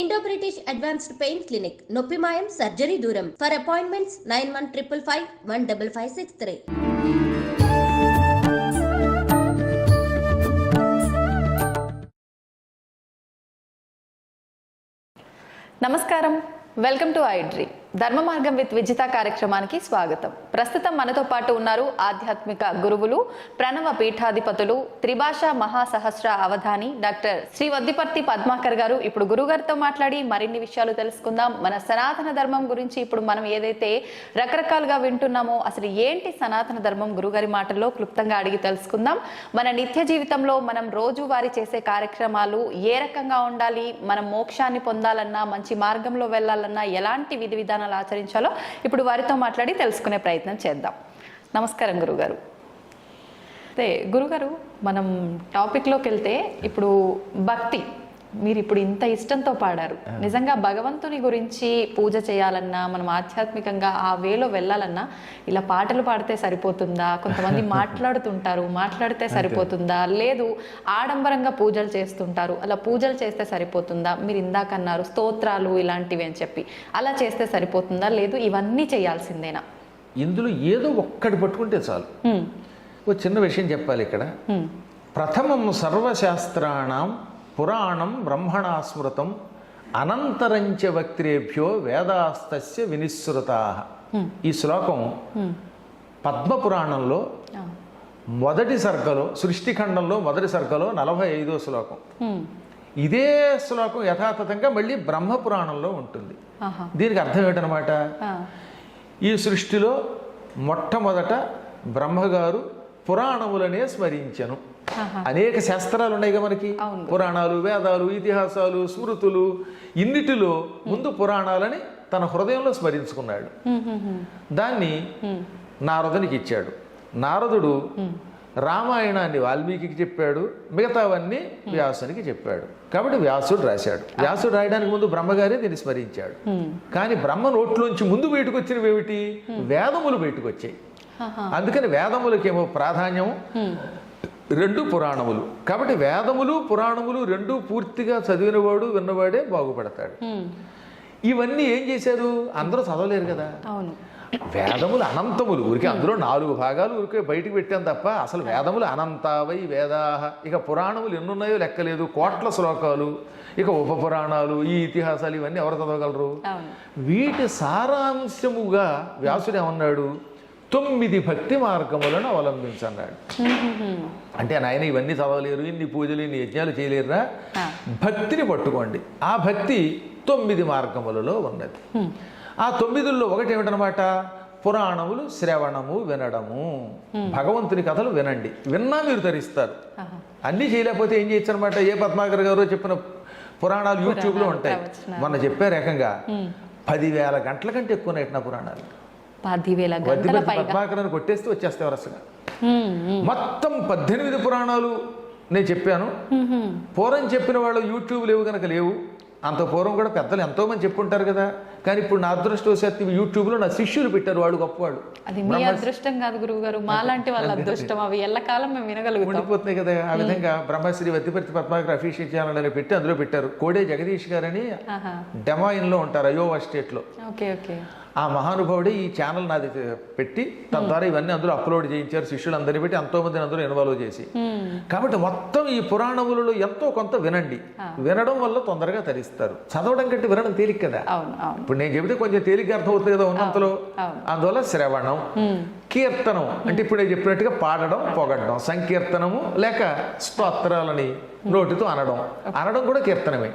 Indo British advanced pain clinic, నొప్పి మాయం, surgery దూరం. For appointments 9155515563. నమస్కారం, వెల్కమ్ టు ఐడ్రీ. ధర్మ మార్గం విత్ విజిత కార్యక్రమానికి స్వాగతం. ప్రస్తుతం మనతో పాటు ఉన్నారు ఆధ్యాత్మిక గురువులు, ప్రణవ పీఠాధిపతులు, త్రిభాషా మహాసహస్ర అవధాని డాక్టర్ శ్రీ వద్దిపర్తి పద్మాకర్ గారు. ఇప్పుడు గురుగారితో మాట్లాడి మరిన్ని విషయాలు తెలుసుకుందాం. మన సనాతన ధర్మం గురించి ఇప్పుడు మనం ఏదైతే రకరకాలుగా వింటున్నామో అసలు ఏంటి సనాతన ధర్మం, గురుగారి మాటల్లో క్లుప్తంగా అడిగి తెలుసుకుందాం. మన నిత్య జీవితంలో మనం రోజువారీ చేసే కార్యక్రమాలు ఏ రకంగా ఉండాలి, మనం మోక్షాన్ని పొందాలన్నా, మంచి మార్గంలో వెళ్ళాలన్నా ఎలాంటి విధి విధానాలు ఆచరించాలో ఇప్పుడు వారితో మాట్లాడి తెలుసుకునే ప్రయత్నం చేద్దాం. నమస్కారం గురుగారు. అయితే గురుగారు, మనం టాపిక్లోకి వెళ్తే ఇప్పుడు భక్తి, మీరు ఇప్పుడు ఇంత ఇష్టంతో పాడారు. నిజంగా భగవంతుని గురించి పూజ చేయాలన్నా, మనం ఆధ్యాత్మికంగా ఆ వేలో వెళ్ళాలన్నా ఇలా పాటలు పాడితే సరిపోతుందా? కొంతమంది మాట్లాడితే సరిపోతుందా? లేదు ఆడంబరంగా పూజలు చేస్తుంటారు, అలా పూజలు చేస్తే సరిపోతుందా? మీరు ఇందాక అన్నారు స్తోత్రాలు ఇలాంటివి అని చెప్పి, అలా చేస్తే సరిపోతుందా? లేదు ఇవన్నీ చేయాల్సిందేనా? ఇందులో ఏదో ఒక్కటి పట్టుకుంటే చాలు. ఒక చిన్న విషయం చెప్పాలి ఇక్కడ. ప్రథమం సర్వశాస్త్రాణం పురాణం బ్రహ్మణా స్మృతం అనంతరంచ వక్త్రేభ్యో వేదాస్తస్య వినిశ్రుతా. ఈ శ్లోకం పద్మపురాణంలో మొదటి సర్గలో, సృష్టిఖండంలో మొదటి సర్గలో 45వ శ్లోకం. ఇదే శ్లోకం యథాతథంగా మళ్ళీ బ్రహ్మపురాణంలో ఉంటుంది. దీనికి అర్థం ఏంటనమాట, ఈ సృష్టిలో మొట్టమొదట బ్రహ్మగారు పురాణములనే స్మరించెను. అనేక శాస్త్రాలు ఉన్నాయి కదా మనకి, పురాణాలు, వేదాలు, ఇతిహాసాలు, స్మృతులు. ఇన్నిటిలో ముందు పురాణాలని తన హృదయంలో స్మరించుకున్నాడు. దాన్ని నారదునికి ఇచ్చాడు. నారదుడు రామాయణాన్ని వాల్మీకి చెప్పాడు, మిగతావన్నీ వ్యాసునికి చెప్పాడు. కాబట్టి వ్యాసుడు రాశాడు. వ్యాసుడు రాయడానికి ముందు బ్రహ్మగారే దీన్ని స్మరించాడు. కానీ బ్రహ్మ నోట్లోంచి ముందు బయటకు వచ్చినవి ఏమిటి? వేదములు బయటకు వచ్చాయి. అందుకని వేదములకేమో ప్రాధాన్యం, రెండు పురాణములు. కాబట్టి వేదములు పురాణములు రెండు పూర్తిగా చదివినవాడు, విన్నవాడే బాగుపడతాడు. ఇవన్నీ ఏం చేశారు? అందరూ చదవలేరు కదా. వేదములు అనంతములు, ఊరికే అందులో 4 భాగాలు ఊరికే బయటికి పెట్టాను తప్ప అసలు వేదములు అనంతావై వేదాహ. ఇక పురాణములు ఎన్నున్నాయో లెక్కలేదు, కోట్ల శ్లోకాలు. ఇక ఉపపురాణాలు, ఈ ఇతిహాసాలు, ఇవన్నీ ఎవరు చదవగలరు? వీటి సారాంశముగా వ్యాసుడు ఏమన్నాడు? 9 భక్తి మార్గములను అవలంబించన్నాడు. అంటే నాయన ఇవన్నీ చదవలేరు, ఇన్ని పూజలు, ఇన్ని యజ్ఞాలు చేయలేరురా, భక్తిని పట్టుకోండి. ఆ భక్తి 9 మార్గములలో ఉన్నది. ఆ 9లో ఒకటి ఏమిటనమాట? పురాణములు శ్రవణము, వినడము. భగవంతుని కథలు వినండి. విన్నా మీరు తరిస్తారు. అన్నీ చేయలేకపోతే ఏం చేయొచ్చు అనమాట? ఏ పద్మాకర్ గారు చెప్పిన పురాణాలు యూట్యూబ్లో ఉంటాయి. మొన్న చెప్పారు ఏకంగా 10,000 గంటల కంటే ఎక్కువ నైట్ నా పురాణాలు. 10,000 గంటల పద్మాకరని కొట్టేస్తే వచ్చేస్తే వరుసగా మొత్తం 18 పురాణాలు నేను చెప్పాను. పూర్వం చెప్పిన వాళ్ళు యూట్యూబ్ లేవు కనుక లేవు. అంత పూర్వం కూడా పెద్దలు ఎంతో మంది చెప్పుంటారు కదా. కానీ ఇప్పుడు నా అదృష్టవశాత్తు యూట్యూబ్లో నా శిష్యులు పెట్టారు, వాళ్ళు గొప్పవాళ్ళు. అది మీ అదృష్టం కాదు గురువు గారు, మాలాంటి వాళ్ళ అదృష్టం. అవి ఎల్లకాలం మేము వినగలుగుతాం, ఉండిపోతున్నాయి కదా. ఆ విధంగా బ్రహ్మశ్రీ వద్దిపర్తి పద్మాకర్ అఫీషియల్ ఛానల్ అని పెట్టి అందులో పెట్టారు. కోడే జగదీష్ గారని డెమాయిన్లో ఉంటారు, అయోవా స్టేట్లో. ఆ మహానుభావుడే ఈ ఛానల్ నాది పెట్టి తద్వారా ఇవన్నీ అందులో అప్లోడ్ చేయించారు. శిష్యులందరినీ పెట్టి ఎంతోమందిని అందులో ఇన్వాల్వ్ చేసి. కాబట్టి మొత్తం ఈ పురాణములలో ఎంతో కొంత వినండి. వినడం వల్ల తొందరగా తరిస్తారు. చదవడం కంటే వినడం తేలిక కదా. ఇప్పుడు నేను చెబితే కొంచెం తేలిక అర్థం అవుతుంది కదా ఉన్నంతలో. అందువల్ల శ్రవణం, కీర్తనం అంటే ఇప్పుడు నేను చెప్పినట్టుగా పాడడం, పొగడడం, సంకీర్తనము లేక స్తోత్రాలని నోటితో అనడం కూడా కీర్తనమే.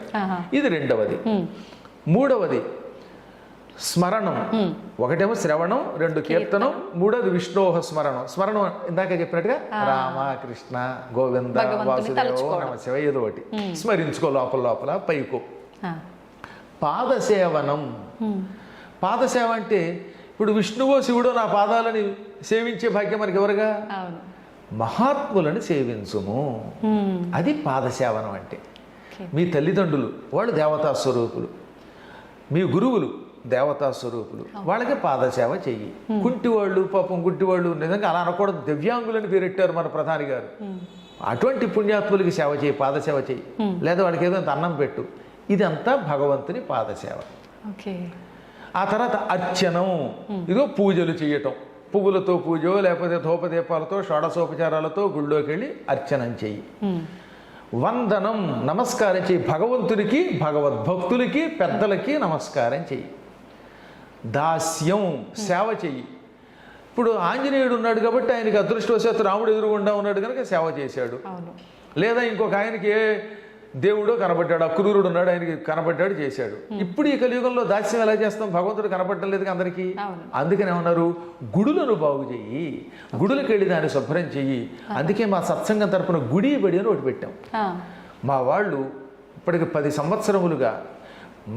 ఇది రెండవది. మూడవది స్మరణం. ఒకటేమో శ్రవణం, 2 కీర్తనం, 3వది విష్ణోహ స్మరణం. స్మరణం ఇందాక చెప్పినట్టుగా రామ, కృష్ణ, గోవింద, వాసుదేవ, నమ శివ, ఏదో ఒకటి స్మరించుకో లోపల పైకో. పాదసేవనం. పాదసేవ అంటే ఇప్పుడు విష్ణువో శివుడో నా పాదాలని సేవించే భాగ్యం మనకి ఎవరుగా? మహాత్ములను సేవించుము. అది పాదసేవనం అంటే. మీ తల్లిదండ్రులు వాళ్ళు దేవతా స్వరూపులు, మీ గురువులు దేవతా స్వరూపులు, వాళ్ళకి పాదసేవ చెయ్యి. కుంటివాళ్ళు, పాపం గుడ్డివాళ్ళు, నిజంగా అలా అనకూడదు, దివ్యాంగులని పేరెట్టారు మన ప్రధాని గారు. అటువంటి పుణ్యాత్ములకి సేవ చేయి, పాదసేవ చేయి. లేదా వాడికి ఏదో అన్నం పెట్టు. ఇదంతా భగవంతుని పాదసేవ. ఓకే. ఆ తర్వాత అర్చనం, ఇదో పూజలు చేయటం, పువ్వులతో పూజో లేకపోతే ధూపదీపాలతో షోడశోపచారాలతో గుళ్ళోకి వెళ్ళి అర్చనం చెయ్యి. వందనం, నమస్కారం చెయ్యి, భగవంతుడికి భగవద్భక్తులకి పెద్దలకి నమస్కారం చెయ్యి. దాస్యం, సేవ చెయ్యి. ఇప్పుడు ఆంజనేయుడు ఉన్నాడు కాబట్టి ఆయనకి అదృష్టవశాత్తు రాముడు ఎదురుగుండా ఉన్నాడు కనుక సేవ చేశాడు. లేదా ఇంకొక ఆయనకి ఏ దేవుడో కనబడ్డాడు, అక్రూరుడు ఉన్నాడు ఆయనకి కనబడ్డాడు చేశాడు. ఇప్పుడు ఈ కలియుగంలో దాస్యం ఎలా చేస్తాం, భగవంతుడు కనబడటం లేదు అందరికీ. అందుకనే ఉన్నారు గుడులను బాగు చెయ్యి, గుడులకు వెళ్ళి దాన్ని శుభ్రం చెయ్యి. అందుకే మా సత్సంగం తరపున గుడి బడి అని ఒకటి పెట్టాం. మా వాళ్ళు ఇప్పటికి 10 సంవత్సరములుగా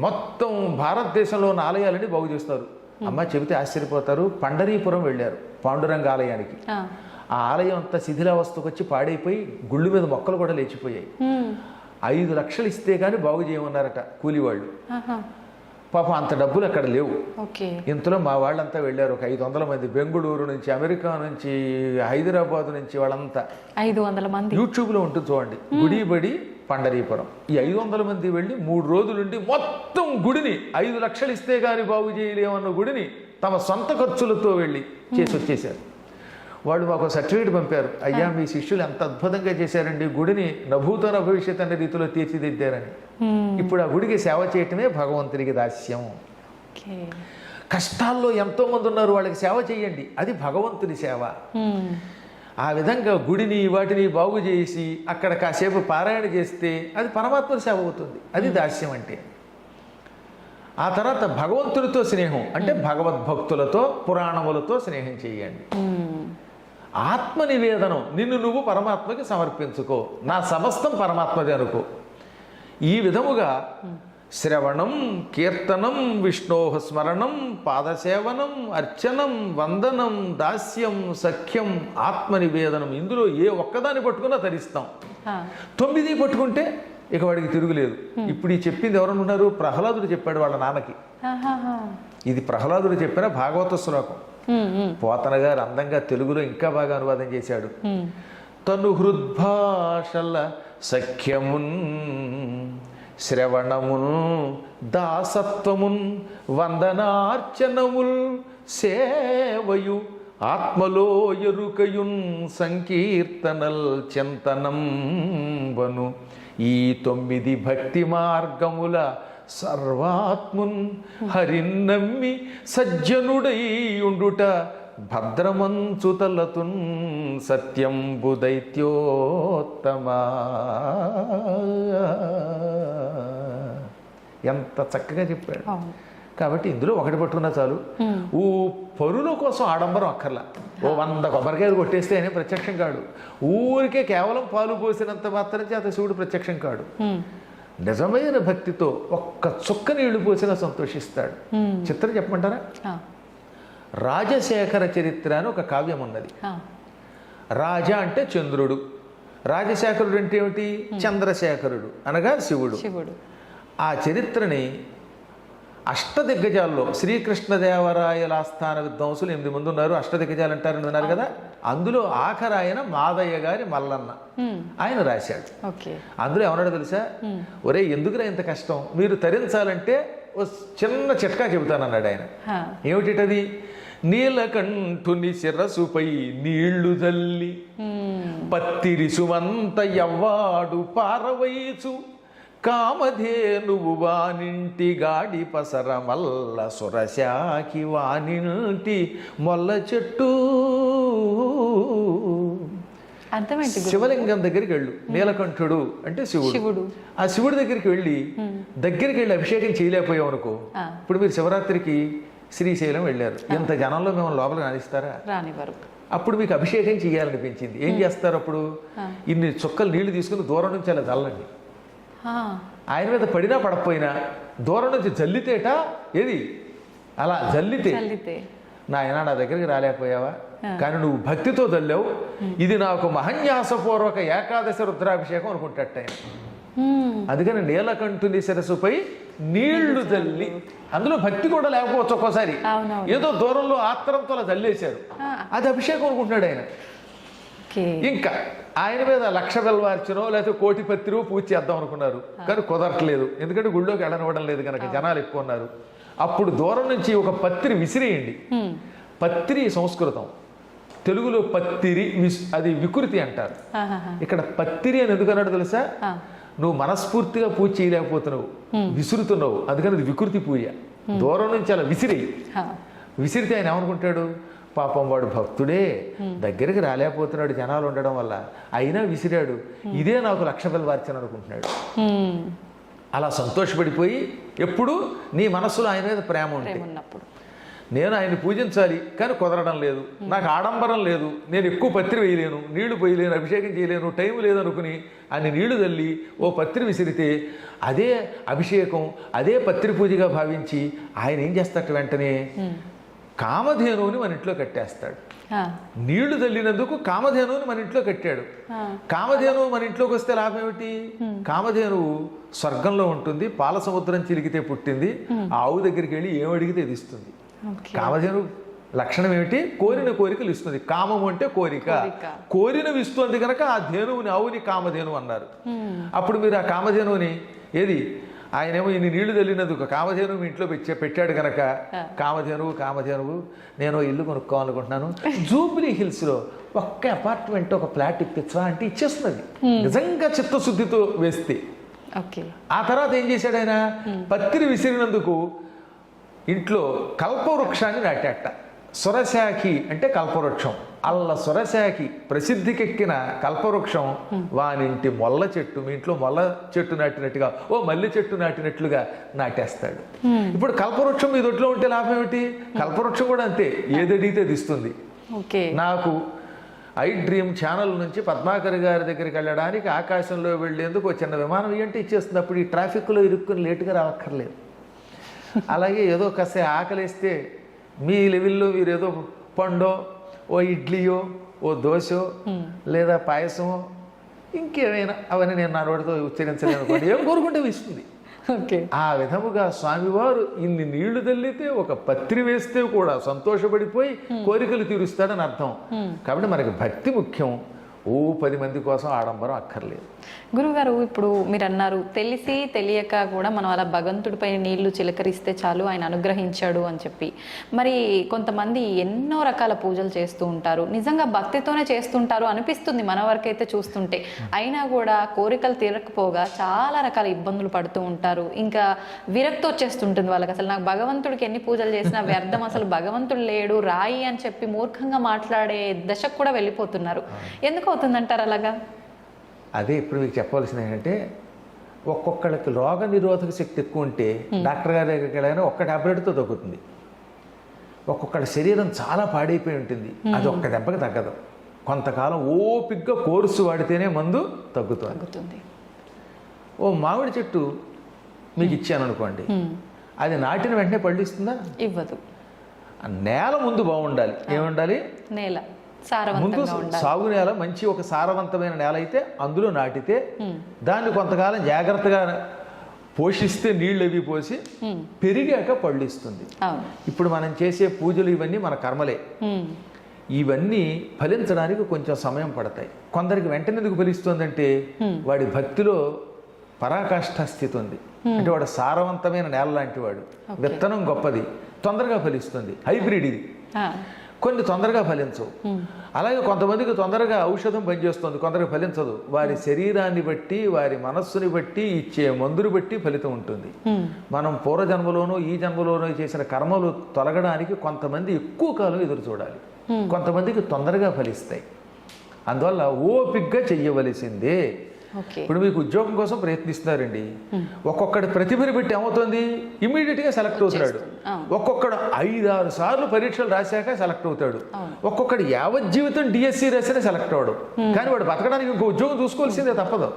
మొత్తం భారతదేశంలో ఉన్న ఆలయాలని బాగు చేస్తారు. అమ్మ చెబితే ఆశ్చర్యపోతారు. పండరీపురం వెళ్ళారు, పాండురంగ ఆలయానికి. ఆ ఆలయం అంతా శిథిలావస్థకు వచ్చి పాడైపోయి గుళ్ళు మీద మొక్కలు కూడా లేచిపోయాయి. 5 లక్షలు ఇస్తే కానీ బాగు చేయమన్నారట కూలివాళ్ళు. పాపం అంత డబ్బులు అక్కడ లేవు. ఇంతలో మా వాళ్ళంతా వెళ్ళారు, ఒక 500 మంది. బెంగుళూరు నుంచి, అమెరికా నుంచి, హైదరాబాద్ నుంచి వాళ్ళంతా. 500 మంది. యూట్యూబ్లో ఉంటుంది చూడండి, గుడి బడి పండరీపురం. ఈ 500 మంది వెళ్ళి 3 రోజులుండి మొత్తం గుడిని 5 లక్షలు ఇస్తే కానీ బాగు చేయలేమన్న గుడిని తమ సొంత ఖర్చులతో వెళ్ళి చేసి వచ్చేశారు. వాళ్ళు మాకు సర్టిఫికేట్ పంపారు, అయ్యా మీ శిష్యులు ఎంత అద్భుతంగా చేశారండి, గుడిని నభూతన భవిష్యత్ అనే రీతిలో తీర్చిదిద్దారని. ఇప్పుడు ఆ గుడికి సేవ చేయటమే భగవంతుడికి దాస్యం. కష్టాల్లో ఎంతో మంది ఉన్నారు, వాళ్ళకి సేవ చేయండి, అది భగవంతుని సేవ. ఆ విధంగా గుడిని వాటిని బాగు చేసి అక్కడ కాసేపు పారాయణ చేస్తే అది పరమాత్మ సేవ అవుతుంది. అది దాస్యం అంటే. ఆ తర్వాత భగవంతుడితో స్నేహం అంటే భగవద్భక్తులతో పురాణములతో స్నేహం చేయండి. ఆత్మ నివేదనం, నిన్ను నువ్వు పరమాత్మకి సమర్పించుకో, నా సమస్తం పరమాత్మది అనుకో. ఈ విధముగా శ్రవణం, కీర్తనం, విష్ణోహ స్మరణం, పాదసేవనం, అర్చనం, వందనం, దాస్యం, సఖ్యం, ఆత్మనివేదనం, ఇందులో ఏ ఒక్కదాన్ని పట్టుకున్నా తరిస్తాం. 9 పట్టుకుంటే ఇక వాడికి తిరుగులేదు. ఇప్పుడు ఈ చెప్పింది ఎవరనున్నారు, ప్రహ్లాదుడు చెప్పాడు వాళ్ళ నాన్నకి. ఇది ప్రహ్లాదుడు చెప్పిన భాగవత శ్లోకం. పోతన గారు అందంగా తెలుగులో ఇంకా బాగా అనువాదం చేశాడు. తను హృద్భాషల సఖ్యమున్, శ్రవణమున్, దాసత్వమున్, వందనార్చనముల్, సేవయు, ఆత్మలో ఎరుకయున్, సంకీర్తనల్ చింతనం వను, ఈ 9 భక్తి మార్గముల సర్వాత్మున్ హరిన్నమ్మి సజ్జనుడై ఉండుట భద్రమంచుతలతున్ సత్యంబు దైత్యోత్తమా. ఎంత చక్కగా చెప్పాడు. కాబట్టి ఇందులో ఒకటి పట్టుకున్నా చాలు. ఓ పరుల కోసం ఆడంబరం అక్కర్లా. ఓ 100 కొబ్బరికాయలు కొట్టేస్తే అనే ప్రత్యక్షం కాడు. ఊరికే కేవలం పాలు పోసినంత మాత్రం చేత శివుడు ప్రత్యక్షం కాడు. నిజమైన భక్తితో ఒక్క చుక్క నీళ్లు పోసినా సంతోషిస్తాడు. చిత్రం చెప్పమంటారా? రాజశేఖర చరిత్ర అని ఒక కావ్యం ఉన్నది. రాజ అంటే చంద్రుడు, రాజశేఖరుడు అంటే ఏమిటి? చంద్రశేఖరుడు అనగా శివుడు. ఆ చరిత్రని అష్టదిగ్గజాల్లో శ్రీకృష్ణదేవరాయల ఆస్థాన విద్వాంసులు 8 మంది ఉన్నారు. అష్టదిగ్గజాలు అంటారని విన్నారు కదా. అందులో ఆఖరు ఆయన మాదయ్య గారి మల్లన్న ఆయన రాశాడు. అందులో ఏమన్నాడు తెలుసా? ఒరే ఎందుకురా ఇంత కష్టం, మీరు తరించాలంటే ఓ చిన్న చిట్కా చెబుతానన్నాడు ఆయన. ఏమిటిటది? నీలకంఠుని శిరసుపై నీళ్లు జల్లి పత్తిరిసుమంత ఎవ్వాడు పారవైచు, కామధేనువు వానింటి గాడి పసర మల్ల సురశాకి వానింటి మొల్ల చెట్టు. శివలింగం దగ్గరికి వెళ్ళు. నీలకంఠుడు అంటే శివుడు. ఆ శివుడి దగ్గరికి వెళ్ళి అభిషేకం చేయలేకపోయాం అనుకో. ఇప్పుడు మీరు శివరాత్రికి శ్రీశైలం వెళ్ళారు, ఇంత జనంలో మిమ్మల్ని లోపలికి రానిస్తారా? రానివ్వరు. అప్పుడు మీకు అభిషేకం చేయాలనిపించింది, ఏం చేస్తారు? అప్పుడు ఇన్ని చుక్కలు నీళ్లు తీసుకుని దూరం నుంచి అలా చల్లండి. ఆయన మీద పడినా పడకపోయినా దూరం నుంచి జల్లితేట ఏది అలా జల్లితే, నాయన నా దగ్గరికి రాలేకపోయావా, కానీ నువ్వు భక్తితో జల్లావు, ఇది నాకు మహన్యాసపూర్వక ఏకాదశి రుద్రాభిషేకం అనుకుంటాట ఆయన. అందుకని నీలకంఠుని శిరసుపై నీళ్లు జల్లి, అందులో భక్తి కూడా లేకపోవచ్చు ఒక్కోసారి, ఏదో దూరంలో ఆత్రంతో అలా జల్లేశారు, అది అభిషేకం అనుకుంటున్నాడు ఆయన. ఇంకా ఆయన మీద 1,00,000 వెల్వార్చనో లేకపోతే కోటి పత్రిలో పూజ చేద్దాం అనుకున్నారు, కానీ కుదరట్లేదు. ఎందుకంటే గుళ్ళోకి వెళ్ళనివ్వడం లేదు కనుక, జనాలు ఎక్కువ ఉన్నారు. అప్పుడు దూరం నుంచి ఒక పత్రి విసిరేయండి. పత్రి సంస్కృతం, తెలుగులో పత్తిరి అది వికృతి అంటారు. ఇక్కడ పత్తిరి అని ఎందుకన్నాడు తెలుసా? నువ్వు మనస్ఫూర్తిగా పూజ చేయలేకపోతున్నావు, విసురుతున్నావు, అందుకని అది వికృతి పూజ. దూరం నుంచి అలా విసిరితే ఆయన ఏమనుకుంటాడు? పాపం వాడు భక్తుడే, దగ్గరికి రాలేకపోతున్నాడు జనాలు ఉండడం వల్ల, అయినా విసిరాడు, ఇదే నాకు 1,00,000 వార్చన అనుకుంటున్నాడు. అలా సంతోషపడిపోయి ఎప్పుడు నీ మనస్సులో ఆయన మీద ప్రేమ ఉన్నప్పుడు, నేను ఆయన్ని పూజించాలి కానీ కుదరడం లేదు, నాకు ఆడంబరం లేదు, నేను ఎక్కువ పత్రి వేయలేను, నీళ్లు పోయలేను, అభిషేకం చేయలేను, టైం లేదనుకుని అన్ని నీళ్లు తల్లి ఓ పత్రి విసిరితే అదే అభిషేకం, అదే పత్రి పూజగా భావించి ఆయన ఏం చేస్తాడు? వెంటనే కామధేనువుని మన ఇంట్లో కట్టేస్తాడు. నీళ్లు తల్లినందుకు కామధేనువుని మన ఇంట్లో కట్టాడు. కామధేనువు మన ఇంట్లోకి వస్తే లాభం ఏమిటి? కామధేనువు స్వర్గంలో ఉంటుంది, పాల సముద్రం చిలికితే పుట్టింది, ఆవు దగ్గరికి వెళ్ళి ఏం అడిగితే ఇది ఇస్తుంది. కామధేను లక్షణం ఏమిటి? కోరిన కోరికలు ఇస్తుంది. కామము అంటే కోరిక, కోరినవి ఇస్తుంది కనుక ఆ ధేనువుని, ఆవుని కామధేను అన్నారు. అప్పుడు మీరు ఆ కామధేనువుని ఏది, ఆయనేమో ఇన్ని నీళ్లు తల్లినందుకు కామధేనువు మీ ఇంట్లో పెట్టాడు కనుక, కామధేనువు నేను ఇల్లు కొనుక్కోవాలనుకుంటున్నాను, జూబ్లీ హిల్స్లో ఒక్క అపార్ట్మెంట్ ఒక ఫ్లాట్ ఇప్పించవా అంటే ఇచ్చేస్తున్నది, నిజంగా చిత్తశుద్ధితో వేస్తే. ఆ తర్వాత ఏం చేశాడు ఆయన? పత్రి విసిరినందుకు ఇంట్లో కల్పవృక్షాన్ని నాటాట. సురశాఖి అంటే కల్పవృక్షం. అల్ల సురశాఖి ప్రసిద్ధికెక్కిన కల్పవృక్షం వానింటి మొల్ల చెట్టు, మీ ఇంట్లో మొల్ల చెట్టు నాటినట్టుగా ఓ మల్లె చెట్టు నాటినట్లుగా నాటేస్తాడు. ఇప్పుడు కల్పవృక్షం మీ దొడ్లో ఉంటే లాభం ఏమిటి? కల్పవృక్షం కూడా అంతే, ఏదడిగితే దిస్తుంది. నాకు ఐ డ్రీమ్ ఛానల్ నుంచి పద్మాకర్ గారి దగ్గరికి వెళ్ళడానికి ఆకాశంలో వెళ్ళేందుకు ఒక చిన్న విమానం అంటే ఇచ్చేస్తుంది. అప్పుడు ఈ ట్రాఫిక్లో ఇరుక్కుని లేటుగా రావక్కర్లేదు. అలాగే ఏదో కాస్త ఆకలిస్తే మీ లెవెల్లో మీరు ఏదో పండో, ఓ ఇడ్లీయో, ఓ దోశో, లేదా పాయసమో, ఇంకేమైనా, అవన్నీ నేను నా నోటితో ఉచ్చరించలేను అనుకోండి, ఏం కోరుకుంటే ఇస్తుంది. ఆ విధముగా స్వామివారు ఇన్ని నీళ్లు తల్లితే, ఒక పత్రి వేస్తే కూడా సంతోషపడిపోయి కోరికలు తీరుస్తాడని అర్థం. కాబట్టి మనకి భక్తి ముఖ్యం, 10 మంది కోసం ఆడంబరం అక్కర్లేదు. గురుగారు, ఇప్పుడు మీరు అన్నారు తెలిసి తెలియక కూడా మనం అలా భగవంతుడిపై నీళ్లు చిలకరిస్తే చాలు ఆయన అనుగ్రహించాడు అని చెప్పి. మరి కొంతమంది ఎన్నో రకాల పూజలు చేస్తూ ఉంటారు, నిజంగా భక్తితోనే చేస్తుంటారు అనిపిస్తుంది మన వరకైతే చూస్తుంటే. అయినా కూడా కోరికలు తీరకపోగా చాలా రకాల ఇబ్బందులు పడుతూ ఉంటారు. ఇంకా విరక్తి వచ్చేస్తుంటుంది వాళ్ళకి, అసలు నాకు భగవంతుడికి ఎన్ని పూజలు చేసినా వ్యర్థం, అసలు భగవంతుడు లేడు, రాయి అని చెప్పి మూర్ఖంగా మాట్లాడే దశకు కూడా వెళ్ళిపోతున్నారు. ఎందుకు అవుతుందంటారు అలాగా? అదే ఇప్పుడు మీకు చెప్పవలసింది ఏంటంటే, ఒక్కొక్కళ్ళకి రోగ నిరోధక శక్తి ఎక్కువ ఉంటే డాక్టర్ గారి దగ్గరికి వెళ్ళగానే ఒక్క టాబ్లెట్తో తగ్గుతుంది. ఒక్కొక్కళ్ళ శరీరం చాలా పాడైపోయి ఉంటుంది, అది ఒక్క దెబ్బకి తగ్గదు. కొంతకాలం ఓపిగ్గా కోర్సు వాడితేనే మందు తగ్గుతుంది. ఓ మామిడి చెట్టు మీకు ఇచ్చాను అనుకోండి, అది నాటిన వెంటనే పళ్ళిస్తుందా? ఇవ్వదు. నేల ముందు బాగుండాలి. ఏముండాలి? నేల ముందు సాగు నేల, మంచి ఒక సారవంతమైన నేల అయితే అందులో నాటితే దాన్ని కొంతకాలం జాగ్రత్తగా పోషిస్తే, నీళ్ళు అవి పోసి పెరిగాక పళ్ళు ఇస్తుంది. ఇప్పుడు మనం చేసే పూజలు ఇవన్నీ మన కర్మలే. ఇవన్నీ ఫలించడానికి కొంచెం సమయం పడతాయి. కొందరికి వెంటనే ఎందుకు ఫలిస్తుందంటే వాడి భక్తిలో పరాకాష్ఠ స్థితి ఉంది. అంటే వాడు సారవంతమైన నేల లాంటి వాడు, విత్తనం గొప్పది, తొందరగా ఫలిస్తుంది. హైబ్రిడ్ ఇది. కొన్ని తొందరగా ఫలించవు. అలాగే కొంతమందికి తొందరగా ఔషధం పనిచేస్తుంది, కొందరికి ఫలించదు. వారి శరీరాన్ని బట్టి, వారి మనస్సుని బట్టి, ఇచ్చే మందుని బట్టి ఫలితం ఉంటుంది. మనం పూర్వజన్మలోనూ ఈ జన్మలోనూ చేసిన కర్మలు తొలగడానికి కొంతమంది ఎక్కువ కాలం ఎదురు చూడాలి, కొంతమందికి తొందరగా ఫలిస్తాయి. అందువల్ల ఓపిగ్గా చెయ్యవలసిందే. ఇప్పుడు మీకు ఉద్యోగం కోసం ప్రయత్నిస్తున్నారండి, ఒక్కొక్కటి ప్రతిభని బట్టి ఏమవుతుంది, ఇమీడియట్గా సెలెక్ట్ అవుతున్నాడు. ఒక్కొక్కడు 5-6 సార్లు పరీక్షలు రాశాక సెలెక్ట్ అవుతాడు. ఒక్కొక్కడు యావజ్జీవితం డిఎస్సి రాసినా సెలెక్ట్ అవడు. కానీ వాడు బతకడానికి ఇంకో ఉద్యోగం చూసుకోవాల్సిందే, తప్పదు.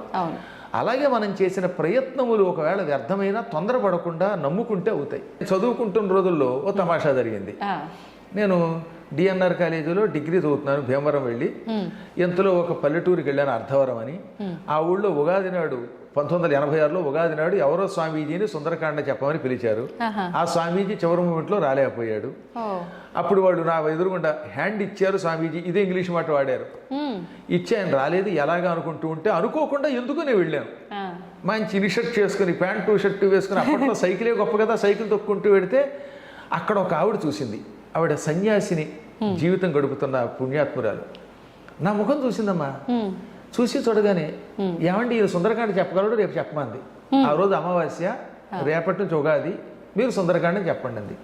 అలాగే మనం చేసిన ప్రయత్నములు ఒకవేళ వ్యర్థమైనా తొందరపడకుండా నమ్ముకుంటే అవుతాయి. చదువుకుంటున్న రోజుల్లో ఓ తమాషా జరిగింది. నేను డిఎన్ఆర్ కాలేజీలో డిగ్రీ చదువుతున్నాను, భీమవరం వెళ్ళి. ఎంతలో ఒక పల్లెటూరుకి వెళ్ళాను, అర్ధవరం అని. ఆ ఊళ్ళో ఉగాది నాడు 1986లో ఉగాది నాడు ఎవరో స్వామీజీని సుందరకాండ చెప్పమని పిలిచారు. ఆ స్వామీజీ చివరి మూమెంట్లో రాలేకపోయాడు. అప్పుడు వాళ్ళు నా ఎదురుగుండా హ్యాండ్ ఇచ్చారు స్వామీజీ, ఇదే ఇంగ్లీష్ మాట వాడారు. ఇచ్చి ఆయన రాలేదు, ఎలాగా అనుకుంటూ ఉంటే అనుకోకుండా ఎందుకు నేను వెళ్ళాను. మంచి ఇనిషర్ట్ చేసుకుని ప్యాంటు షర్టు వేసుకుని, అప్పట్లో సైకిలే గొప్ప కదా, సైకిల్ తొక్కుంటూ వెడితే అక్కడ ఒక ఆవిడ చూసింది. ఆవిడ సన్యాసిని జీవితం గడుపుతున్న పుణ్యాత్మురాలు. నా ముఖం చూసిందమ్మా. చూసి చూడగానే ఏమండి ఈ సుందరకాండ చెప్పగలడు, రేపు చెప్పమంది. ఆ రోజు అమావాస్య, రేపటి నుంచి ఉగాది, మీరు సుందరకాండ చెప్పండి అంది.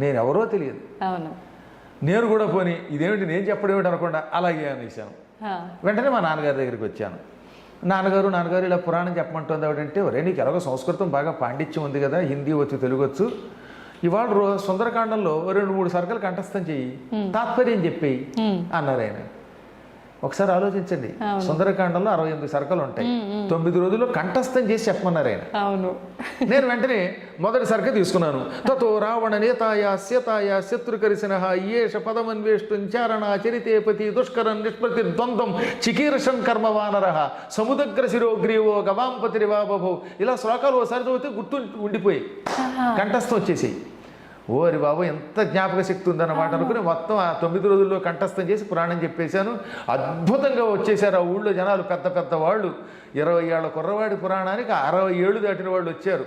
నేను ఎవరో తెలియదు. నేను కూడా పోని ఇదేమిటి నేను చెప్పడం ఏమిటి అనకుండా అలాగే అనేసాను. వెంటనే మా నాన్నగారి దగ్గరికి వచ్చాను. నాన్నగారు ఇలా పురాణం చెప్పమంటుంది ఆవిడంటే, ఒరే నీకు ఎలాగో సంస్కృతం బాగా పాండిత్యం ఉంది కదా, హిందీ వచ్చు, తెలుగు వచ్చు, ఇవాళ సుందరకాండంలో 2-3 సర్కలు కంఠస్థం చెయ్యి, తాత్పర్యం చెప్పేయి అన్నారు ఆయన. ఒకసారి ఆలోచించండి, సుందరకాండంలో 68 సర్కలు ఉంటాయి, 9 రోజుల్లో కంఠస్థం చేసి చెప్పమన్నారు ఆయన. నేను వెంటనే మొదటి సర్క తీసుకున్నాను. తతో రావణ నేతాయ సీతాయ శత్రుకరిసిన ఏష పదమన్వేష్టం చారణ చరితేపతి దుష్కరం నిష్పతి ద్వంద్వం చికీర్షం కర్మ వానర సముద్ర శిరోగ్రీవో గవాంపతిరివా బభో, ఇలా శ్లోకాలు ఓసారి చదివితే గుర్తు ఉండిపోయి కంఠస్థం వచ్చేసి, ఓరి బాబు ఎంత జ్ఞాపక శక్తి ఉందన్నమాట అనుకుని మొత్తం ఆ 9 రోజుల్లో కంఠస్థం చేసి పురాణం చెప్పేశాను. అద్భుతంగా వచ్చేసారు ఆ ఊళ్ళో జనాలు, పెద్ద పెద్ద వాళ్ళు. 20 ఏళ్ల కుర్రవాడి పురాణానికి 60 ఏళ్ళు దాటిన వాళ్ళు వచ్చారు.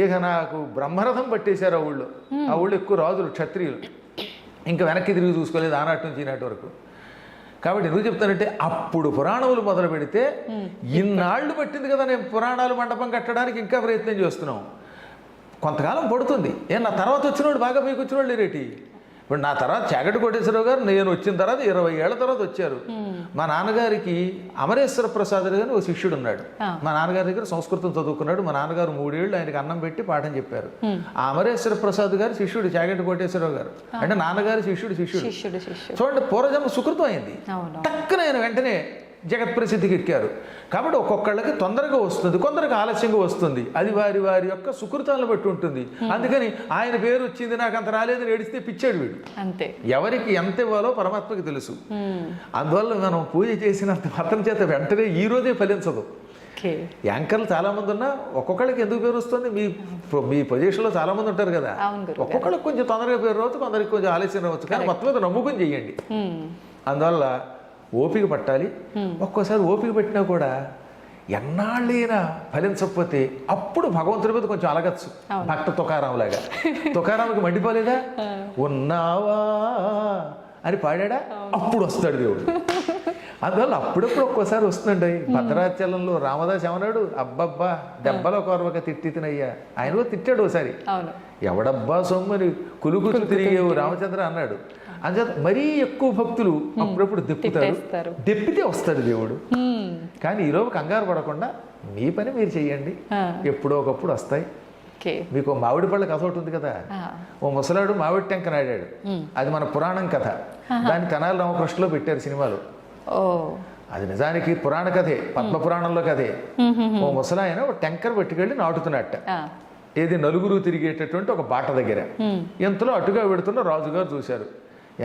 ఇక నాకు బ్రహ్మరథం పట్టేశారు ఆ ఊళ్ళో. ఆ ఊళ్ళో ఎక్కువ రాజులు, క్షత్రియులు. ఇంకా వెనక్కి తిరిగి చూసుకోలేదు ఆనాటి నుంచి ఈనాటి వరకు. కాబట్టి ఎందుకు చెప్తానంటే, అప్పుడు పురాణములు మొదలు పెడితే ఇన్నాళ్ళు పట్టింది కదా నేను పురాణాలు మండపం కట్టడానికి, ఇంకా ప్రయత్నం చేస్తున్నాం. కొంతకాలం పడుతుంది. నా తర్వాత వచ్చినవాడు బాగా మీకు వచ్చినవాళ్ళు లేరేటి. ఇప్పుడు నా తర్వాత చాగంటి కోటేశ్వరరావు గారు నేను వచ్చిన తర్వాత 20 ఏళ్ల తర్వాత వచ్చారు. మా నాన్నగారికి అమరేశ్వర ప్రసాద్ గారు ఒక శిష్యుడు ఉన్నాడు. మా నాన్నగారి దగ్గర సంస్కృతం చదువుకున్నాడు. మా నాన్నగారు 3 ఏళ్ళు ఆయనకి అన్నం పెట్టి పాఠం చెప్పారు. ఆ అమరేశ్వర ప్రసాద్ గారు శిష్యుడు చాగంటి కోటేశ్వరరావు గారు, అంటే నాన్నగారి శిష్యుడు. చూడండి, పూర్వజన్మ సుకృతం అయింది. టక్కున ఆయన వెంటనే జగత్ ప్రసిద్ధికి ఎక్కారు. కాబట్టి ఒక్కొక్కళ్ళకి తొందరగా వస్తుంది, కొందరికి ఆలస్యంగా వస్తుంది. అది వారి వారి యొక్క సుకృతాలను బట్టి ఉంటుంది. అందుకని ఆయన పేరు వచ్చింది నాకు అంత రాలేదని ఏడిస్తే పిచ్చాడు వీడు. అంతే, ఎవరికి ఎంత ఇవ్వాలో పరమాత్మకి తెలుసు. అందువల్ల మనం పూజ చేసినంత మాత్రం చేత వెంటనే ఈ రోజే ఫలించదు. యాంకర్లు చాలా మంది ఉన్నా ఒక్కొక్కళ్ళకి ఎందుకు పేరు వస్తుంది, మీ పొజిషన్లో చాలా మంది ఉంటారు కదా, ఒక్కొక్కళ్ళకి కొంచెం తొందరగా పేరు రావచ్చు, కొందరికి కొంచెం ఆలస్యం రావచ్చు. కానీ మొత్తం మీద నమ్ముకుని చెయ్యండి. అందువల్ల ఓపిక పట్టాలి. ఒక్కోసారి ఓపిక పట్టినా కూడా ఎన్నాళ్ళైనా ఫలించకపోతే అప్పుడు భగవంతుడి మీద కొంచెం అలగచ్చు. భక్త తుకారాంలాగా. తుకారాంకి మండిపోలేదా, ఉన్నావా అని పాడా, అప్పుడు వస్తాడు దేవుడు. అందువల్ల అప్పుడప్పుడు ఒక్కోసారి వస్తుందండి. భద్రాచలంలో రామదాస్ ఏమన్నాడు, అబ్బబ్బా దెబ్బలో కొరవక తిట్టి తినయ్యా. ఆయన కూడా తిట్టాడు ఒకసారి, ఎవడబ్బా సొమ్మని కులుకులు తిరిగేవు రామచంద్ర అన్నాడు. అంచేత మరీ ఎక్కువ భక్తులు అప్పుడప్పుడు దెప్పితే వస్తాడు దేవుడు. కానీ ఈరోజు కంగారు పడకుండా మీ పని మీరు చెయ్యండి, ఎప్పుడో ఒకప్పుడు వస్తాయి. మీకు మామిడి పళ్ళ కథ ఒకటి ఉంది కదా, ఓ ముసలాడు మామిడి టెంక నాడాడు. అది మన పురాణం కథ. దాన్ని తెనాలి రామకృష్ణలో పెట్టారు సినిమాలో. అది నిజానికి పురాణ కథే, పద్మపురాణంలో కథే. ఓ ముసలాయన ఒక టెంకర్ పట్టుకెళ్ళి నాటుతున్నట్ట, ఏది నలుగురు తిరిగేటటువంటి ఒక బాట దగ్గర. ఇంతలో అటుగా పెడుతున్న రాజుగారు చూశారు.